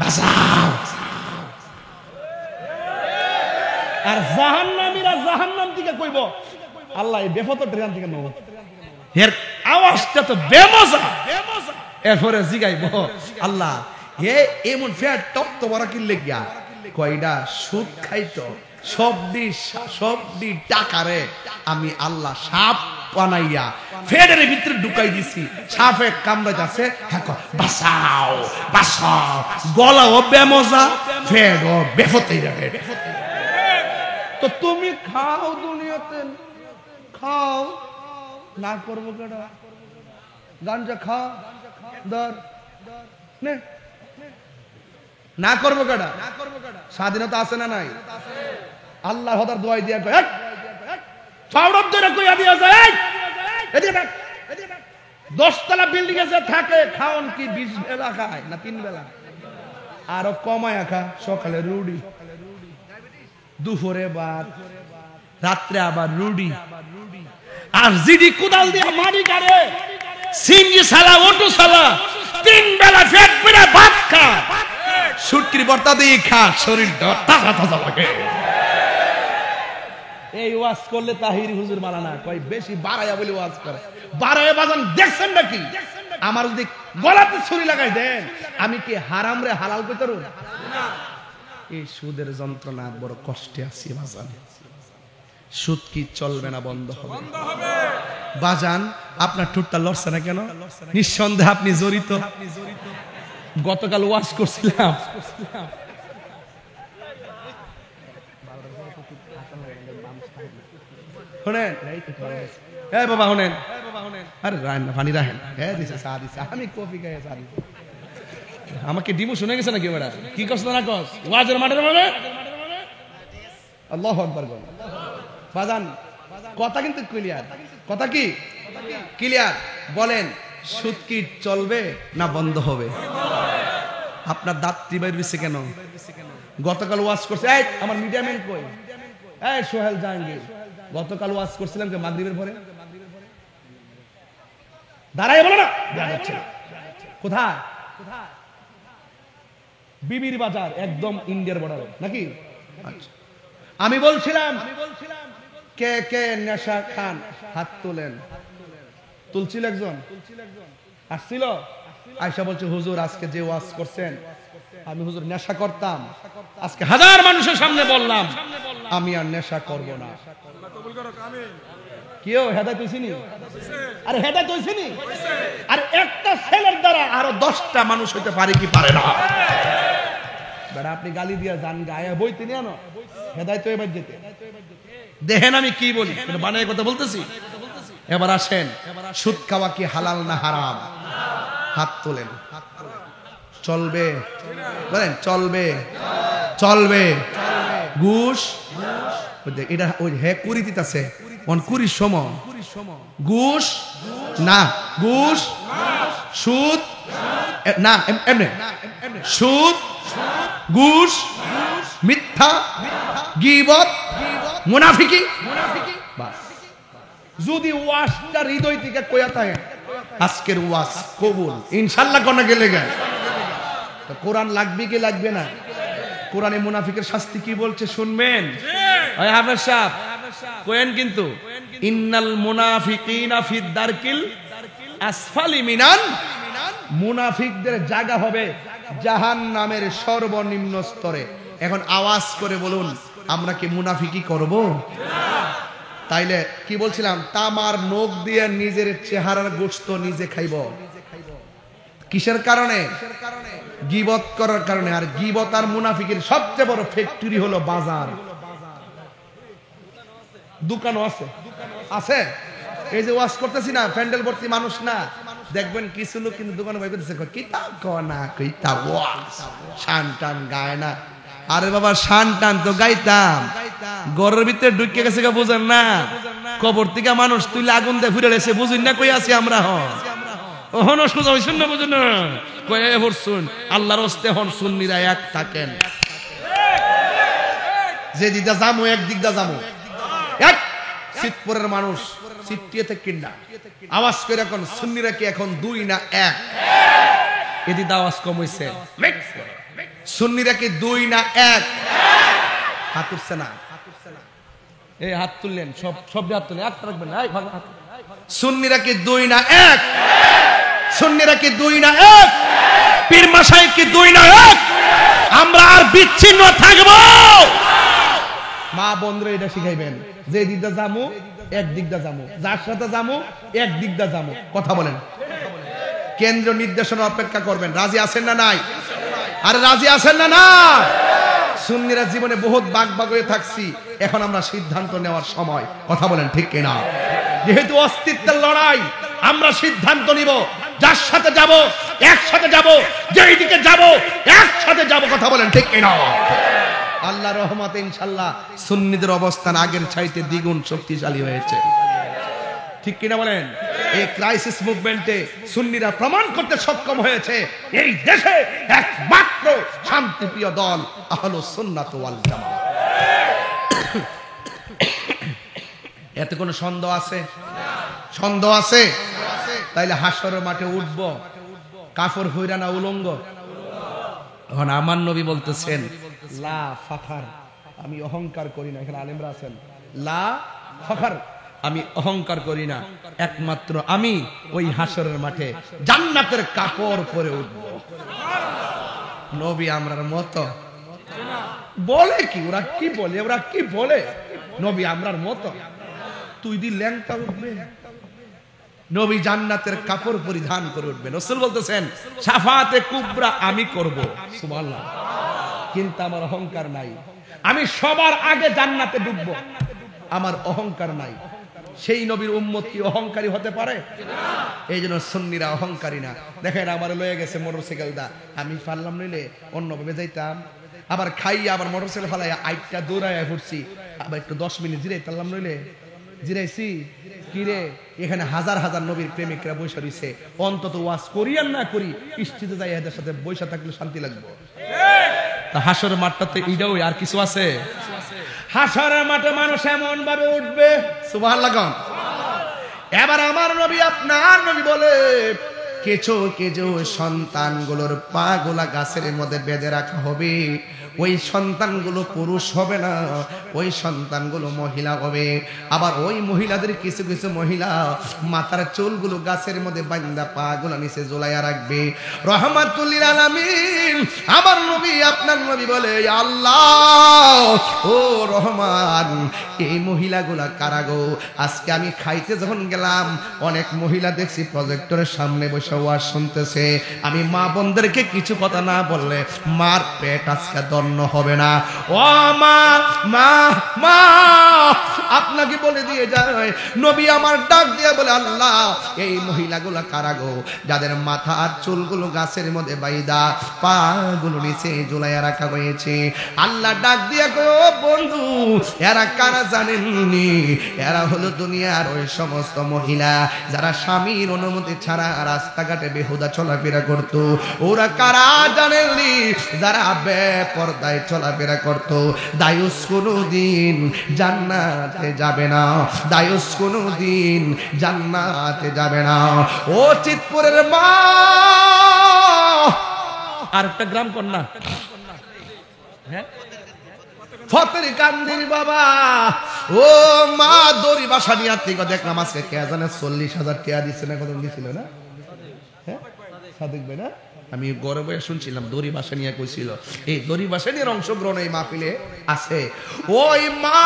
বাঁচাও। আর জাহান্নামীরা জাহান্নাম থেকে কইব, আল্লাহ এই বেফত ট্রেন থেকে নেব, এর আওয়াজটা তো বেমজা। এরপরে জিগাইব, আল্লাহ হে এমন ফ্যাট টপ তো বড় কিনলে গিয়া কয়টা সুদ খাইতো, সবডি টাকারে আমি আল্লাহ সাপ বানাইয়া ফেডের ভিতরে ঢুকাই দিছি, সাপে কামড়াইতাছে, হ্যাঁ বাঁচাও বাঁচাও। গলাও বেমজা, ফেডও বেফতেই রাখে। তো তুমি খাও, দুনিয়াতে খাও, না করবো কেডা? গাঞ্জা খাও, ধর নে, না করবো কেডা? স্বাধীনতা আছে না নাই? আল্লাহ হদার দোয়াই দিয়া কয়, ফাউড়ব ধরে কইয়া দিয়া যায়, এদিকে দেখ, 10 তলা বিল্ডিং এ যে থাকে, খাওন কি 20 বেলা খায় না 3 বেলা? আরো কমায়া খা, সকালে রুটি, দুপুরে ভাত, রাত্রে আবার রুটি। আর জিডি কুদাল দিয়া মারি কারে, সিনজি সালা, অটো সালা, 3 বেলা পেট পুরা ভাত খা, শুটকির ভর্তা দিয়ে খা, শরীর তাজা তাজা লাগে। এই ওয়াজ করলে তাহিরি হুজুর মালা না কয়, বেশি বাড়াইয়া বলে ওয়াজ করে। বাড়াইয়া বাজান দেখছেন নাকি? আমার যদি গলাতে ছুরি লাগাই দেন, আমি কি হারাম রে হালাল কইতে পারব না? এই সুদের যন্ত্রণা বড় কষ্টে আছি বাজান। সুদ কি চলবে না, বন্ধ হবে? বাজান আপনার ঠোঁটটা লড়ছে না কেন? নিঃসন্দেহে আপনি জড়িত। গতকাল ওয়াজ করছিলাম, শুনেন এই বাবা, শুনেন, আরে রান্না পানি রাখেন, হ্যাঁ দিছে চা দিছে, আমি কফি খাই চা দিছে। আমাকে ডিমু শুনে গেছে নাকি? ওরা কি কষ্ট না কস ওয়াজের মাঠের মানে আল্লাহু আকবার বল। বাজান কথা কিন্তু ক্লিয়ার, কথা কি ক্লিয়ার? বলেন সুদ কি চলবে না বন্ধ হবে? আপনার দাঁত টিবাই রইছে কেন? গতকাল ওয়াজ করছে, এই আমার মিডিয়া ম্যান কই, এই সোহেল জাহাঙ্গীর, গতকাল ওয়াজ করছিলাম যে মাগরিবের পরে দাঁড়াই বলো না, কোথায়? বিবির বাজার, একদম ইন্ডিয়ার বর্ডারে নাকি? আমি বলছিলাম কে কে নেশা খান হাত তোলেন। তুলছিল একজন, আসছিল, আয়সা বলছে হুজুর আজকে যে ওয়াজ করছেন, আমি হুজুর নেশা করতাম, আজকে হাজার মানুষের সামনে বললাম আমি আর নেশা করব না। কেউ হেদায়েত হইছিনি? আরে হেদায়েত হইছিনি? আর একটা ছেলের দ্বারা আরো 10টা মানুষ হইতে পারে কি পারে না? বেটা আপনি গালি দিয়া জান গায়ে বইতে নিয়ে আনো, হেদায়েত হয়ে বাদ যেতে দেখেন। আমি কি বলি, বানায় কথা বলতেছি। এবার আসেন, সুদ খাওয়া কি হালাল না হারাম? হাত তোলেন। চলবে? বলেন চলবে? চলবে। ঘুষ, এটা ওই হে কুড়ি দিতেছে, কুড়ির সময় ঘুষ না, ঘুষ সুদ না, এমনি সুদ, ঘুষ, মিথ্যা, গীবত, মুনাফিকি। যদি ওয়াজটা হৃদয় থেকে কইয়া থাকে, আজকের ওয়াজ কবুল ইনশাআল্লাহ। কোন গেলে গেল কোরআন লাগবে কি লাগবে না? কোরআনে মুনাফিকের শাস্তি কি বলছে শুনবেন? ওই হাফেজ সাহেব কোয়েন কিন্তু, ইন্নাল মুনাফিকিনা ফি দারকিল আসফালি মিনান, মুনাফিকদের জায়গা হবে জাহান্নামের সর্বনিম্ন স্তরে। এখন আওয়াজ করে বলুন, আমরা কি মুনাফিকি করব? তাইলে কি বলছিলাম, তামার নখ দিয়ে নিজের চেহারার গোশত নিজে খাইব। কিসের কারণে? গীবত করার কারণে। আর গীবত আর মুনাফিকের সবচেয়ে বড় ফ্যাক্টরি হলো বাজার। দোকানও আছে, আছে। এই যে ওয়াজ করতেছি না, প্যান্ডেল ভর্তি মানুষ না, দেখবেন কিছু লোক কিন্তু দোকানে বই করতেছে, কিতাব গনা কিতাব ওয়াজ, শান টান গায় না। আরে বাবা, শান টান তো গাইতাম, ঘরের ভিতরে ঢুকে গেছে, বুঝেন না? কবর থেকে মানুষ তুইলে আগুন দিয়ে ফিরে এসে বুঝুন না কই আছি আমরা। হন সোজা হইছেন না, বুঝুন না কয়ে হরছুন আল্লাহর হস্তে হন সুন্নিরা এক থাকেন। যে দিদা জামু একদিক দা জামু এক সিটপুরের মানুষ সিটিয়ে থেকে কিনা আওয়াজ করে এখন সুন্নিরা কি এখন দুই না এক? এদিকে আওয়াজ কম হইছে। সুন্নিরা কি দুই না এক? হাত উঠছে না, এই হাত তুললেন, সব হাত তুললেন, এক রাখবেন না। সুন্নিরা কি দুই না এক? সুন্নিরা কি দুই না এক? পীর মাশায়েখ কি দুই না এক? আমরা আর বিচ্ছিন্ন থাকবো? মা বন্ধুরা এটা শিখাইবেন, যে দিকটা জামু এক দিকটা জামু, যার সাথে জামু এক দিকটা জামু। কথা বলেন, কেন্দ্র নির্দেশনা অপেক্ষা করবেন। রাজি আছেন না নাই? আরে রাজি আছেন না না? সুন্নিরা জীবনে বহুত বাগ হয়ে থাকছি, এখন আমরা সিদ্ধান্ত নেওয়ার সময়। কথা বলেন ঠিক কিনা? যেহেতু অস্তিত্বের লড়াই, আমরা সিদ্ধান্ত নিব যার সাথে যাব একসাথে যাব, যেই দিকে যাব একসাথে যাব। কথা বলেন ঠিক কিনা? আল্লাহ রহমতে ইনশাআল্লাহ সুন্নিদের অবস্থান আগের চাইতে দ্বিগুণ শক্তিশালী হয়েছে। ঠিক কিনা বলেন? এই ক্রাইসিস মুভমেন্টে সুন্নিরা প্রমাণ করতে সক্ষম হয়েছে এই দেশে একমাত্র শান্তিপ্রিয় দল আহলুস সুন্নাত ওয়াল জামাত। এতে কোনো সন্দেহ আছে? সন্দেহ আছে? তাইলে হাসরের মাঠে উঠব কাফর হইরা না উলঙ্গ? এখন আমার নবী বলতেছেন, লা ফাখার, আমি অহংকার করি না। এখানে আলেমরা আছেন, লা ফাখার, আমি অহংকার করি না, একমাত্র আমি ওই হাসরের মাঠে জান্নাতের কাপড় পরে উঠব। নবী আমরার মতো বলে কি? ওরা কি বলে? ওরা কি বলে? নবী আমরার মতো তুই দি ল্যাংটা উঠবে, নবী জান্নাতের কাপড় পরিধান করে উঠবেন। রাসূল বলতেছেন, শাফাতে কুবরা আমি করব, সুবহানাল্লাহ, কিন্তু আমার অহংকার নাই, আমি সবার আগে জান্নাতে ঢুকবো, আমার অহংকার নাই। সেই নবীর উম্মত কি অহংকারী হতে পারে? এই জন্য সুন্নিরা অহংকারী না। দেখেন, আমার লয়ে গেছে মোটরসাইকেল দা, আমি পারলাম নইলে অন্যভাবে যাইতাম, আবার খাইয়া আবার মোটরসাইকেল ফালাইয়া আইটা দৌড়াইয়া ফুটছি, আবার একটু 10 মিনিট জিরাই পারলাম নইলে জিরাইছি। কিরে, এখানে হাজার হাজার নবীর প্রেমিকরা বৈশা রইছে, অন্তত ওয়াজ করি আর না করি ইষ্টিতে যাই এদের সাথে বৈশা থাকলে শান্তি লাগবে। তা হাসর মাঠটাতে এটাও আর কিছু আছে? হাসরের মাঠে মানুষ এমন ভাবে উঠবে, সুবহানাল্লাহ। এবার আমার নবী আপনার নবী বলে, কিছু কিছু সন্তানগুলোর পা গোলা গাছের মধ্যে বেঁধে রাখা হবে। ওই সন্তানগুলো পুরুষ হবে না, ওই সন্তানগুলো মহিলা হবে। আবার ওই মহিলাদের কিছু কিছু মহিলা মাথার চুলগুলো গাছের মধ্যে বাঁধা পা গুলা নিচে ঝুলাইয়া রাখবে। রহমাতুল লিল আলামিন আমার নবী আপনার নবী বলে, আল্লাহ ও রহমান, এই মহিলাগুলা কারা গো? আজকে আমি খাইতে যখন গেলাম, অনেক মহিলা দেখছি প্রজেক্টরের সামনে বসে ওয়াজ শুনতেছে। আমি মা বোনদেরকে কিছু কথা না বললে মার পেট আজকে দন্ন হবে না। ও মা, মা, মা, আপনাকে বলে দিয়ে যায়, নবী আমার ডাক দিয়ে বলে, আল্লাহ এই মহিলাগুলা কারা গো? যাদের মাথা আর চুলগুলো গাছের মধ্যে বাইদা পা গুলো নিচে ঝুলাইয়া রাখা হয়েছে। আল্লাহ ডাক দিয়ে কয়, ও বন্ধু, এরা কারা জানেননি? এরা হলো দুনিয়ার ওই সমস্ত মহিলা যারা স্বামীর অনুমতি ছাড়া রাস্তাঘাটে বেহুদা চলাফেরা করত। ওরা কারা জানেননি? যারা বেপরদায় চলাফেরা করত। দায়ুস কোনদিন জান্নাতে যাবে না, দায়ুস কোনদিন জান্নাতে যাবে না। ও চিতপুরের মা, আর একটা গ্রাম কন্যা, হ্যাঁ ফতের কান্দির বাবা, ও মা দড়ি বাসা নিয়ে থেকে দেখলাম আজকে কে জানে 40,000 টাকা দিচ্ছে না, কত দিছিল না? হ্যাঁ সাদিক ভাই না, আমি গর্বে শুনছিলাম দড়ি ভাষা নিয়ে কইছিল, এই দড়ি ভাষা নিয়ে অংশগ্রহণ এই মাহফিলে আছে। ওই মা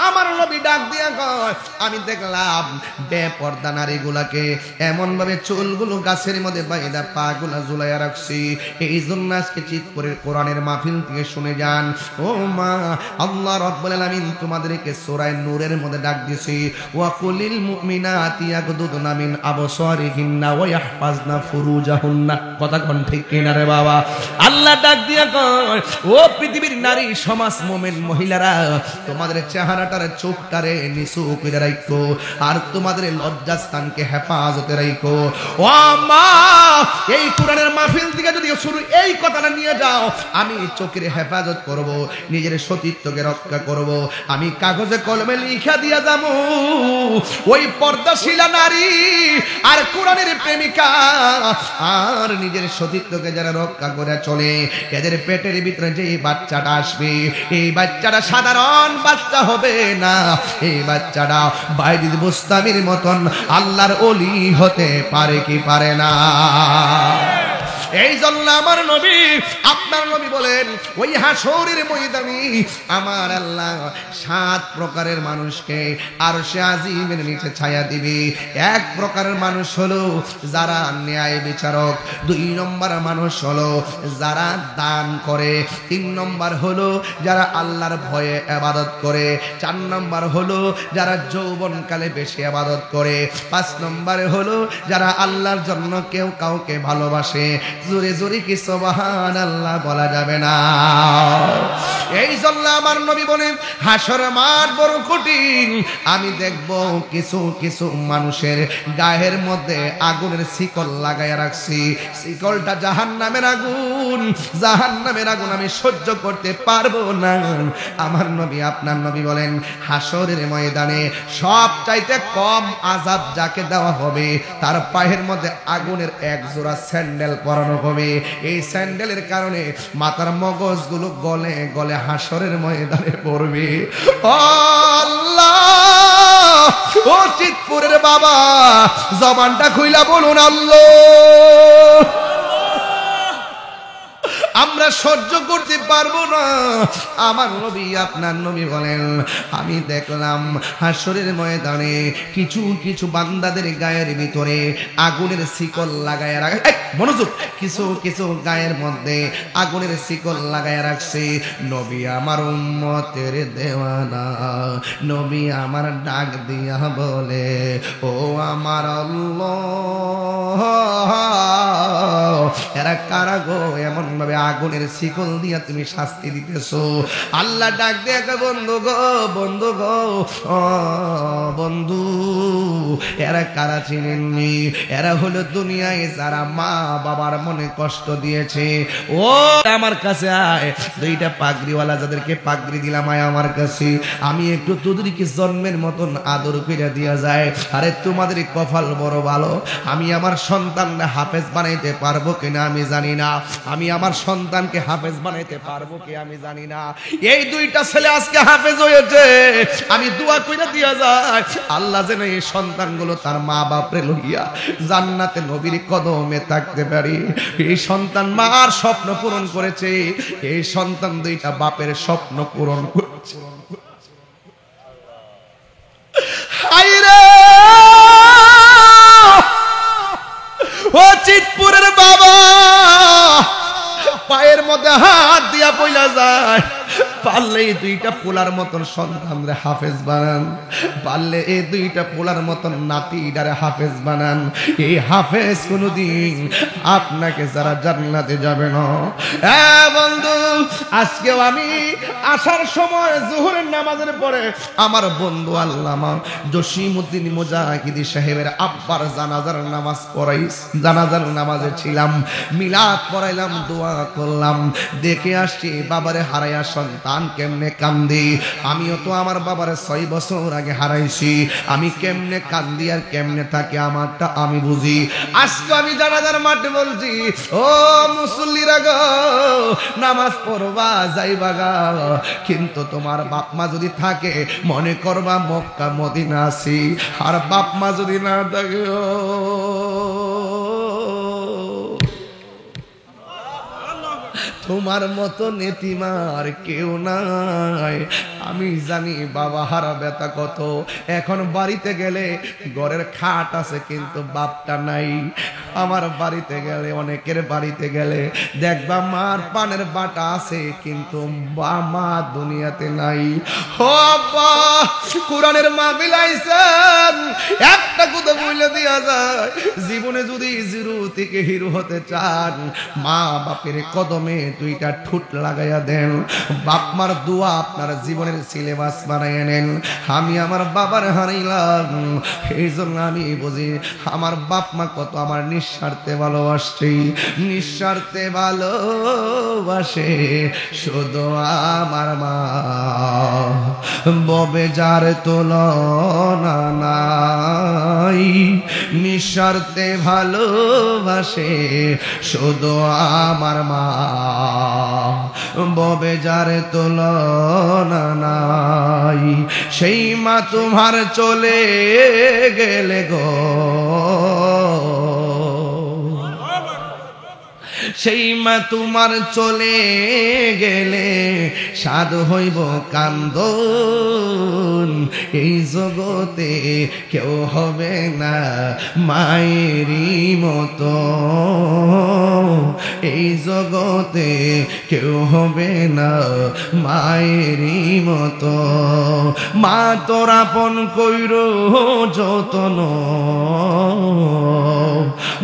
আমার নবী ডাক দিয়া কয়, আমি দেখলাম বেপর্দা নারীগুলাকে এমন ভাবে চুলগুলো গাছের মধ্যে বাইদা পা গুলা ঝুলাইয়া রাখছি। এই জন্য আজকে চিৎপুরের কোরআনের মাহফিল থেকে শুনে যান, ও মা আল্লাহ রাব্বুল আলামিন তোমাদেরকে সূরা নূরের মধ্যে ডাক দিয়েছি, ওয়া কুলিল মুমিনাতি ইয়াগদুদনা মিন আবসারিহিন্না ওয়া ইয়াহফাজনা ফুরুজাহুন্না। কথা কোন ঠিক কিনা রে বাবা? আল্লাহ ডাক দিয়া কয়, ও পৃথিবীর নারী সমাজ মুমিন মহিলারা, তোমাদের চেহারাটারে চোখটারে নিচু করে রাখো, আর তোমাদের লজ্জাস্থানকে হেফাজতে রাখো। ও মা এই কোরআনের মাহফিল থেকে যদি শুরু এই কথাটা নিয়ে যাও, আমি চোখের হেফাজত করব, নিজের সতীত্বকে রক্ষা করব, আমি কাগজে কলমে লিখা দিয়া যাবো। ওই পর্দাশীলা নারী আর কোরআনের প্রেমিকা আর নিজের সতীত্বকে যারা রক্ষা করে চলে, এদের পেটের ভিতরে যে বাচ্চাটা আসবে, এই বাচ্চাটা সাধারণ বাচ্চা হবে না, এই বাচ্চাটা বাইজিদ বুস্তামির মতন আল্লাহর ওলি হতে পারে কি পারে না? এই জন্য আমার নবী আপনার নবী বলেন, ওই হাসরের ময়দানে আমার আল্লাহ 7 প্রকারের মানুষকে আরশে আজিমের নিচে ছায়া দিবে। এক প্রকারের মানুষ হলো যারা ন্যায় বিচারক, 2 নম্বর মানুষ হলো যারা দান করে, 3 নম্বর হলো যারা আল্লাহর ভয়ে ইবাদত করে, 4 নম্বর হলো যারা যৌবনকালে বেশি ইবাদত করে, 5 নম্বরে হলো যারা আল্লাহর জন্য কেউ কাউকে ভালোবাসে। জোরে জোরে কি সুবহানাল্লাহ বলা যাবে না? এই জন্য আমার নবী বলেন, হাসর মাঠ বড় কঠিন। আমি দেখব কিছু কিছু মানুষের গায়ের মধ্যে আগুনের শিকল লাগাইয়া রাখছি, শিকলটা জাহান্নামের আগুন, জাহান্নামের আগুন আমি সহ্য করতে পারবো না। আমার নবী আপনার নবী বলেন, হাসরের ময়দানে সব চাইতে কম আযাব যাকে দেওয়া হবে, তার পায়ের মধ্যে আগুনের এক জোড়া স্যান্ডেল পরানো হবে। এই স্যান্ডেলের কারণে মাথার মগজগুলো গলে গলে হাসরের ময়দানে পড়বে। আল্লাহ, ও চিৎপুরের বাবা, জবানটা খুইলা বলুন আল্লাহ। আমরা সহ্য করতে পারবো না। আমার নবী আপনার নবী বলেন, আমি দেখলাম হাসরের ময়দানে কিছু কিছু বান্দাদের গায়ের ভিতরে আগুনের শিকল লাগায় রাখে, মনোযোগ, কিছু কিছু গায়ের মধ্যে আগুনের শিকল লাগায় রাখছে। নবী আমার উম্মতের দেওয়ানা, নবী আমার ডাক দিয়া বলে, ও আমার আল্লাহ, এরা কারা গো এমন ভাবে আগুনের শিকল দিয়া তুমি শাস্তি দিতেছো? আল্লাহ ডাক দিয়ে, বন্ধু গো, বন্ধু গো, ও বন্ধু, এরা কারা চিনেননি? এরা হলো দুনিয়ায় যারা মা বাবার মনে কষ্ট দিয়েছে। ও আমার কাছে আয়, 2টা পাগড়িওয়ালা যাদেরকে পাগড়ি দিলাম, আয় আমার কাছে, আমি একটু তোদেরকে জন্মের মতন আদর করে দিয়া যায়। আরে তোমাদের কপাল বড় ভালো, আমি আমার সন্তানরা হাফেজ বানাইতে পারবো কিনা আমি জানি না, আমি আমার সন্তানকে হাফেজ বানাইতে পারবো কি আমি জানি না। এই 2টা ছেলে আজকে হাফেজ হয়েছে, আমি দোয়া কইরা দিয়া যায়, আল্লাহ যেন এই সন্তানগুলো তার মা বাপরে লইয়া জান্নাতে নবীর কদমে থাকতে পারি। এই সন্তান মার স্বপ্ন পূরণ করেছে, এই সন্তান 2টা বাপের স্বপ্ন পূরণ করেছে। হায়রে ও চিৎপুরের বাবা, পায়ের মধ্যে হাত দিয়া পইলা যায়, পারলে এই 2টা পোলার মতন সন্তান রে হাফেজ বানান, পারলে এই 2টা পোলার মতন নাতিটারে হাফেজ বানান। এই হাফেজ কোনদিন আপনাকে যারা জান্নাতে যাবে না। বন্ধু, আজকেও আমি আসার সময় জোহরের নামাজের পরে আমার বন্ধু আল্লামা জসিমউদ্দিন মুজাহিদি সাহেবের আব্বার জানাজার নামাজ পড়াইস, জানাজার নামাজে ছিলাম, মিলাদ পড়াইলাম, দোয়া করলাম, দেখে আসছি বাবারে হারাইয়া সন্তান কেমনে কান্দি। আমিও তো আমার বাবারে 6 বছর আগে হারাইছি, আমি কেমনে কান্দি আর কেমনে থাকি আমারটা আমি বুঝি। আজকে আমি জানাজার মাঠে বলছি, ও মুসল্লিরা গো, নামাজ পড়বা যাইবা গা, কিন্তু তোমার বাপ মা যদি থাকে মনে করবা মক্কা মদিনা আছি, আর বাপ মা যদি না থাকে তোমার মতো নেতিমার কেউ নাই। আমি জানি বাবা হারা ব্যথা কত। এখন বাড়িতে গেলে ঘরের খাট আছে কিন্তু বাপটা নাই। আমার বাড়িতে গেলে, অনেকের বাড়িতে গেলে দেখবা মার পানের বাটা আছে কিন্তু মা দুনিয়াতে নাই। ও আব্বা, কোরআনের মাহফিল আইছেন, একটা কথা বলে দিয়া যায়, জীবনে যদি জিরো থেকে হিরো হতে চান, মা বাপের কদমে দুইটা ঠোঁট লাগাইয়া দেন। বাপ মার দোয়া আপনার জীবনের সিলেবাস বানাইয়া নেন। আমি আমার বাবার হারাইলাম, এই জন্য আমি বুঝি আমার বাপ মা কত আমার নিঃস্বার্থে ভালোবাসছে, নিঃস্বার্থে ভালোবাসে শুধু আমার মা। ববে যার তুলনা নাই, নিঃস্বার্থে ভালোবাসে শুধু আমার মা। ববে যার তুলনা নাই, সেই মা তোমার চলে গেলে গো, সেই মা তোমার চলে গেলে সাধ হইব কান্দন। এই জগতে কেউ হবে না মায়েরই মতো, এই জগতে কেউ হবে না মায়েরই মতো। মা তোর আপন কইর যতন,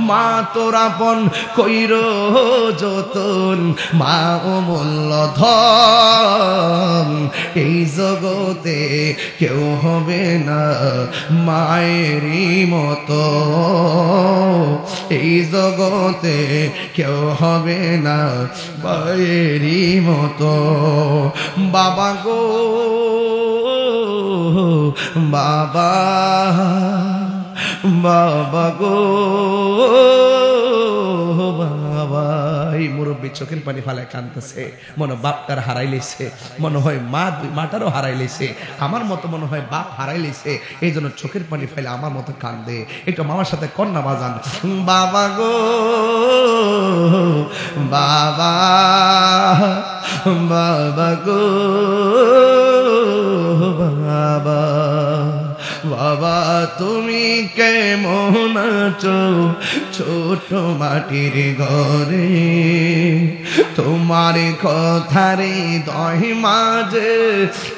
মা তোর আপন কইর যতন, মা অমূল্য ধন। এই জগতে কেউ হবে না মায়েরই মতো, এই জগতে কেউ হবে না মায়েরই মতো। বাবা গো বাবা, বাবা গো বাবা। এই মুরব্বী চোখের পানি ফালায় কাঁদতেছে, মনে বাপটার হারাই লেছে, মনে হয় মাটারও হারাই লেছে, আমার মতো মনে হয় বাপ হারাই লেছে, এই জন্য চোখের পানি ফাইলে আমার মতো কান্দে। একটু মামার সাথে কন্যা বাজান, বাবা গো বাবা, বাবা গো বাবা। বাবা তুমি কেমন আছো ছোট মাটির ঘরে, তোমার কথারে দহ মাঝে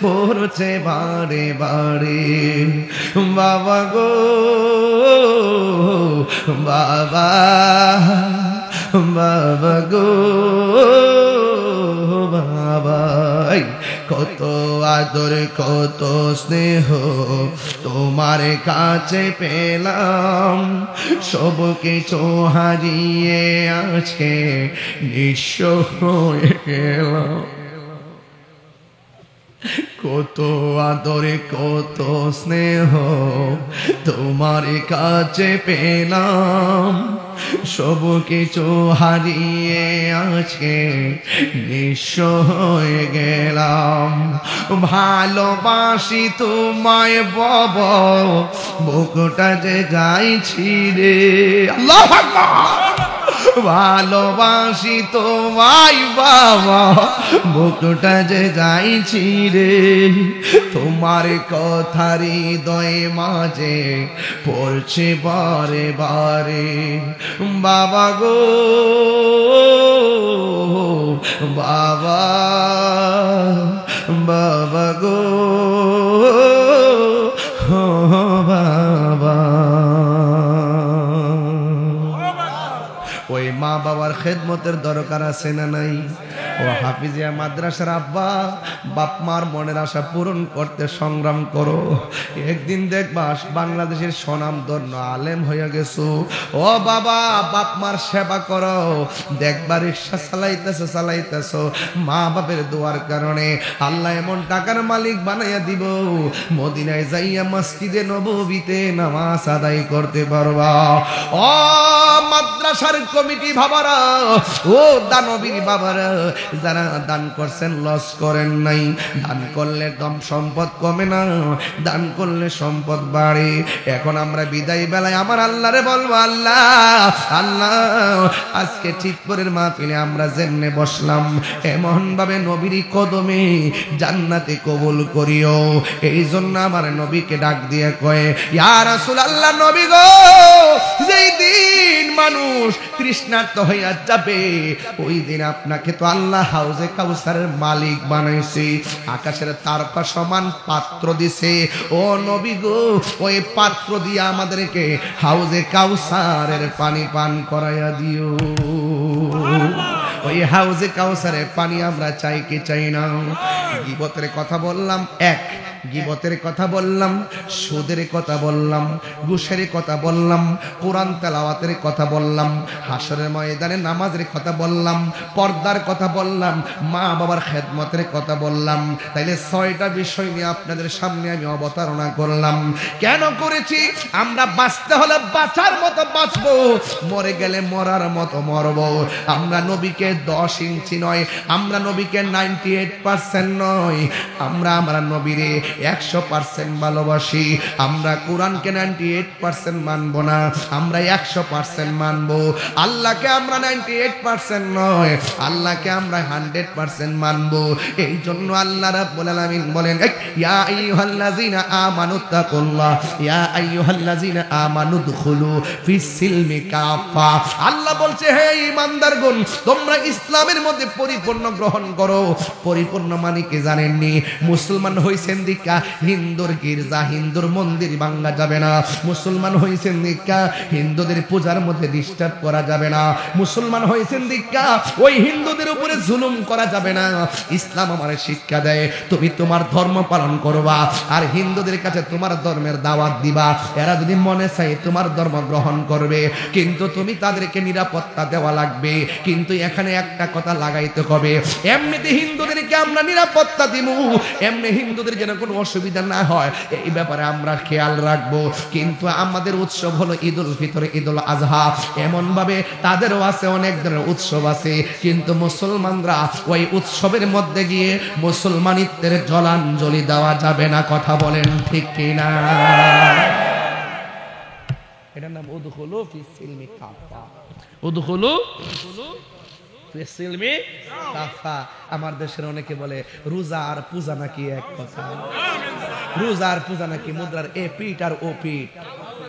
পড়ছে বারে বারে। বাবা গো বাবা, বাবা গো বাবা। কত আদর কত স্নেহ তোমার কাছে পেলাম, সব কিছু হারিয়ে আজকে নিঃস্ব হয়ে গেলাম। কত আদরে কত স্নেহ তোমার কাছে পেলাম, সব কিছু হারিয়ে আজকে নিঃস্ব হয়ে গেলাম। ভালোবাসি তোমায় বব, বুকটা যে যাইছি রে, আল্লাহু আকবার। ভালোবাসি তোমায় বাবা, বুকটা যে যাইছি রে, তোমার কথা হৃদয়ে মাঝে পড়ছে বারে বারে। বাবা গো বাবা, বাবা গো বাবা। ওই মা বাবার খেদমতের দরকার আছে না নাই? ও হাফিজিয়া মাদ্রাসার আব্বা, বাপ মার মনের আশা পূরণ করতে সংগ্রাম করো। একদিন দেখবা বাংলাদেশের স্বনামধন্য আলেম হয়ে গেছো। ও বাবা, বাপ মার সেবা করো, দেখবা রিক্সা চালাইতেছো, মা বাপের দোয়ার কারণে আল্লাহ এমন টাকার মালিক বানাইয়া দিব, মদিনায় যাইয়া মসজিদে নববীতে নামাজ আদায় করতে পারবা। ও মাদ্রাসার কমিটি বাবারা, ও দানবীর বাবারা, যারা দান করছেন লস করেন নাই। দান করলে দম সম্পদ কমে না, দান করলে সম্পদ বাড়ে। এখন আমরা বিদায় বেলায় আমার আল্লাহরে বলবো, আল্লাহ আল্লাহ আজকে চিতপুরের মাহফিলে আমরা যেমনে বসলাম এমন ভাবে নবীর কদমে জান্নাতে কবুল করিও। এই জন্য আমার নবীকে ডাক দিয়ে কয়ে, ইয়া রাসূলুল্লাহ, নবী গো, যেই দিন মানুষ তৃষ্ণার্ত হইয়া যাবে ওই দিন আপনাকে তো আল্লাহ হাউজে কাউসারের মালিক বানাইছে, আকাশের তারকা সমান পাত্র দিছে। ও নবী গো, ওই পাত্র দিয়ে আমাদেরকে হাউজে কাউসারের পানি পান করাইয়া দিও। ওই হাউজে কাউসারের পানি আমরা চাই কি চাই না? গীবতের কথা বললাম, এক গীবতের কথা বললাম, সুদের কথা বললাম, ঘুষের কথা বললাম, কোরআন তেলাওয়াতের কথা বললাম, হাসরের ময়দানে নামাজের কথা বললাম, পর্দার কথা বললাম, মা বাবার খেদমতের কথা বললাম। তাইলে 6টা বিষয় নিয়ে আপনাদের সামনে আমি অবতারণা করলাম। কেন করেছি? আমরা বাঁচতে হলে বাঁচার মতো বাঁচবো, মরে গেলে মরার মতো মরব। আমরা নবীকে 10 ইঞ্চি নয়, আমরা নবীকে 98% নয়, আমরা আমার নবীরে 100% ভালোবাসি। আমরা কোরআনকে 98% মানবো না, আমরা 100% মানবো। আল্লাহকে আমরা 98% নয়, আল্লাহকে আমরা 100% মানবো। এই জন্য আল্লাহ রাব্বুল আলামিন বলেন, ইয়া আইয়ুহাল্লাযিনা আমানুত্তাকুল্লাহ ইয়া আইয়ুহাল্লাযিনা আমানুদখুলু ফিস সিলমি কাফা। আল্লাহ বলছে, হে ঈমানদারগণ, তোমরা ইসলামের মধ্যে পরিপূর্ণ গ্রহণ করো। পরিপূর্ণ মানে কি জানেননি? মুসলমান হইছেন দিকা হিন্দুর গির্জা, হিন্দুর মন্দির ভাঙা যাবে না। মুসলমান হইছেন দিকা হিন্দুদের পূজার মধ্যে ডিস্টার্ব করা যাবে না। মুসলমান হইছেন দিকা ওই হিন্দুদের উপরে জুলুম করা যাবে না। ইসলাম আমাদের শিক্ষা দেয়, তুমি তোমার ধর্ম পালন করবা আর হিন্দুদের কাছে তোমার ধর্মের দাওয়াত দিবা। এরা যদি মনে চায় তোমার ধর্ম গ্রহণ করবে, কিন্তু তুমি তাদেরকে নিরাপত্তা দেওয়া লাগবে। কিন্তু এখানে একটা কথা লাগাইতে হবে, এমনিতে হিন্দুদেরকে আমরা নিরাপত্তা দিব, এমনি হিন্দুদের যেন কোনো অসুবিধা না হয় এই ব্যাপারে আমরা খেয়াল রাখবো। কিন্তু আমাদের উৎসব হলো ঈদুল ফিতর, ঈদুল আজহা, এমন ভাবে তাদেরও আছে অনেক ধরনের উৎসব আছে। কিন্তু মুসলমানরা ওই উৎসবের মধ্যে গিয়ে মুসলমানিত্বের জলাঞ্জলি দেওয়া যাবে না। কথা বলেন ঠিক কিনা? এটার নাম উদখুলু ফিস সিলমি কাফা। উদখুলু ফিস সিলমি কাফা। আমার দেশের অনেকে বলে রোজা আর পূজা নাকি এক কথা, রোজা আর পূজা নাকি মুদ্রার এ পিঠ আর ও পিঠ।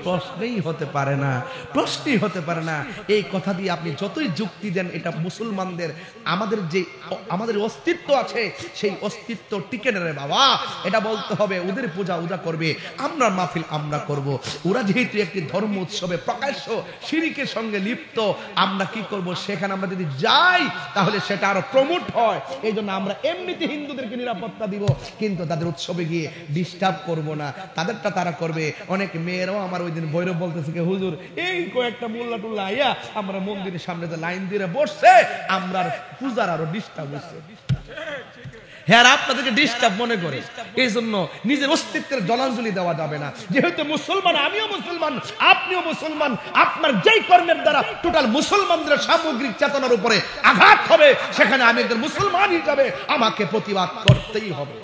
প্রশ্নই হতে পারে না, প্রশ্নই হতে পারে না। এই কথা দিয়ে আপনি যতই যুক্তি দেন, এটা মুসলমানদের আমাদের যে আমাদের অস্তিত্ব আছে সেই অস্তিত্ব টিকে না রে বাবা। এটা বলতে হবে ওদের পূজা ওরা করবে, আমরা মাহফিল আমরা করব। ওরা যেহেতু একটি ধর্ম উৎসবে প্রকাশ্য শিরকের সঙ্গে লিপ্ত, আমরা কি করব? সেখানে আমরা যদি যাই তাহলে সেটা আরো প্রমোট হয়। এই জন্য আমরা এমনিতে হিন্দুদেরকে নিরাপত্তা দিব, কিন্তু তাদের উৎসবে গিয়ে ডিস্টার্ব করব না। তাদেরটা তারা করবে। অনেক মেয়েরাও আমার ওই দিন ভৈরব বলতেছে, হুজুর এই কয়েকটা মোল্লা টুল্লা আইয়া আমরা মন্দিরের সামনে যে লাইন দিয়ে বসছে, আমরা পূজার আরো ডিস্টার্ব হচ্ছে। হ্যাঁ, আপনাদেরকে ডিস্টার্ব মনে করে, এই জন্য নিজের অস্তিত্বের জলাঞ্জলি দেওয়া যাবে না। যেহেতু মুসলমান, আমিও মুসলমান, আপনিও মুসলমান, আপনার যেই কর্মের দ্বারা টোটাল মুসলমানদের সামগ্রিক চেতনার উপরে আঘাত হবে, সেখানে আমি একজন মুসলমান হিসাবে আমাকে প্রতিবাদ করতেই হবে।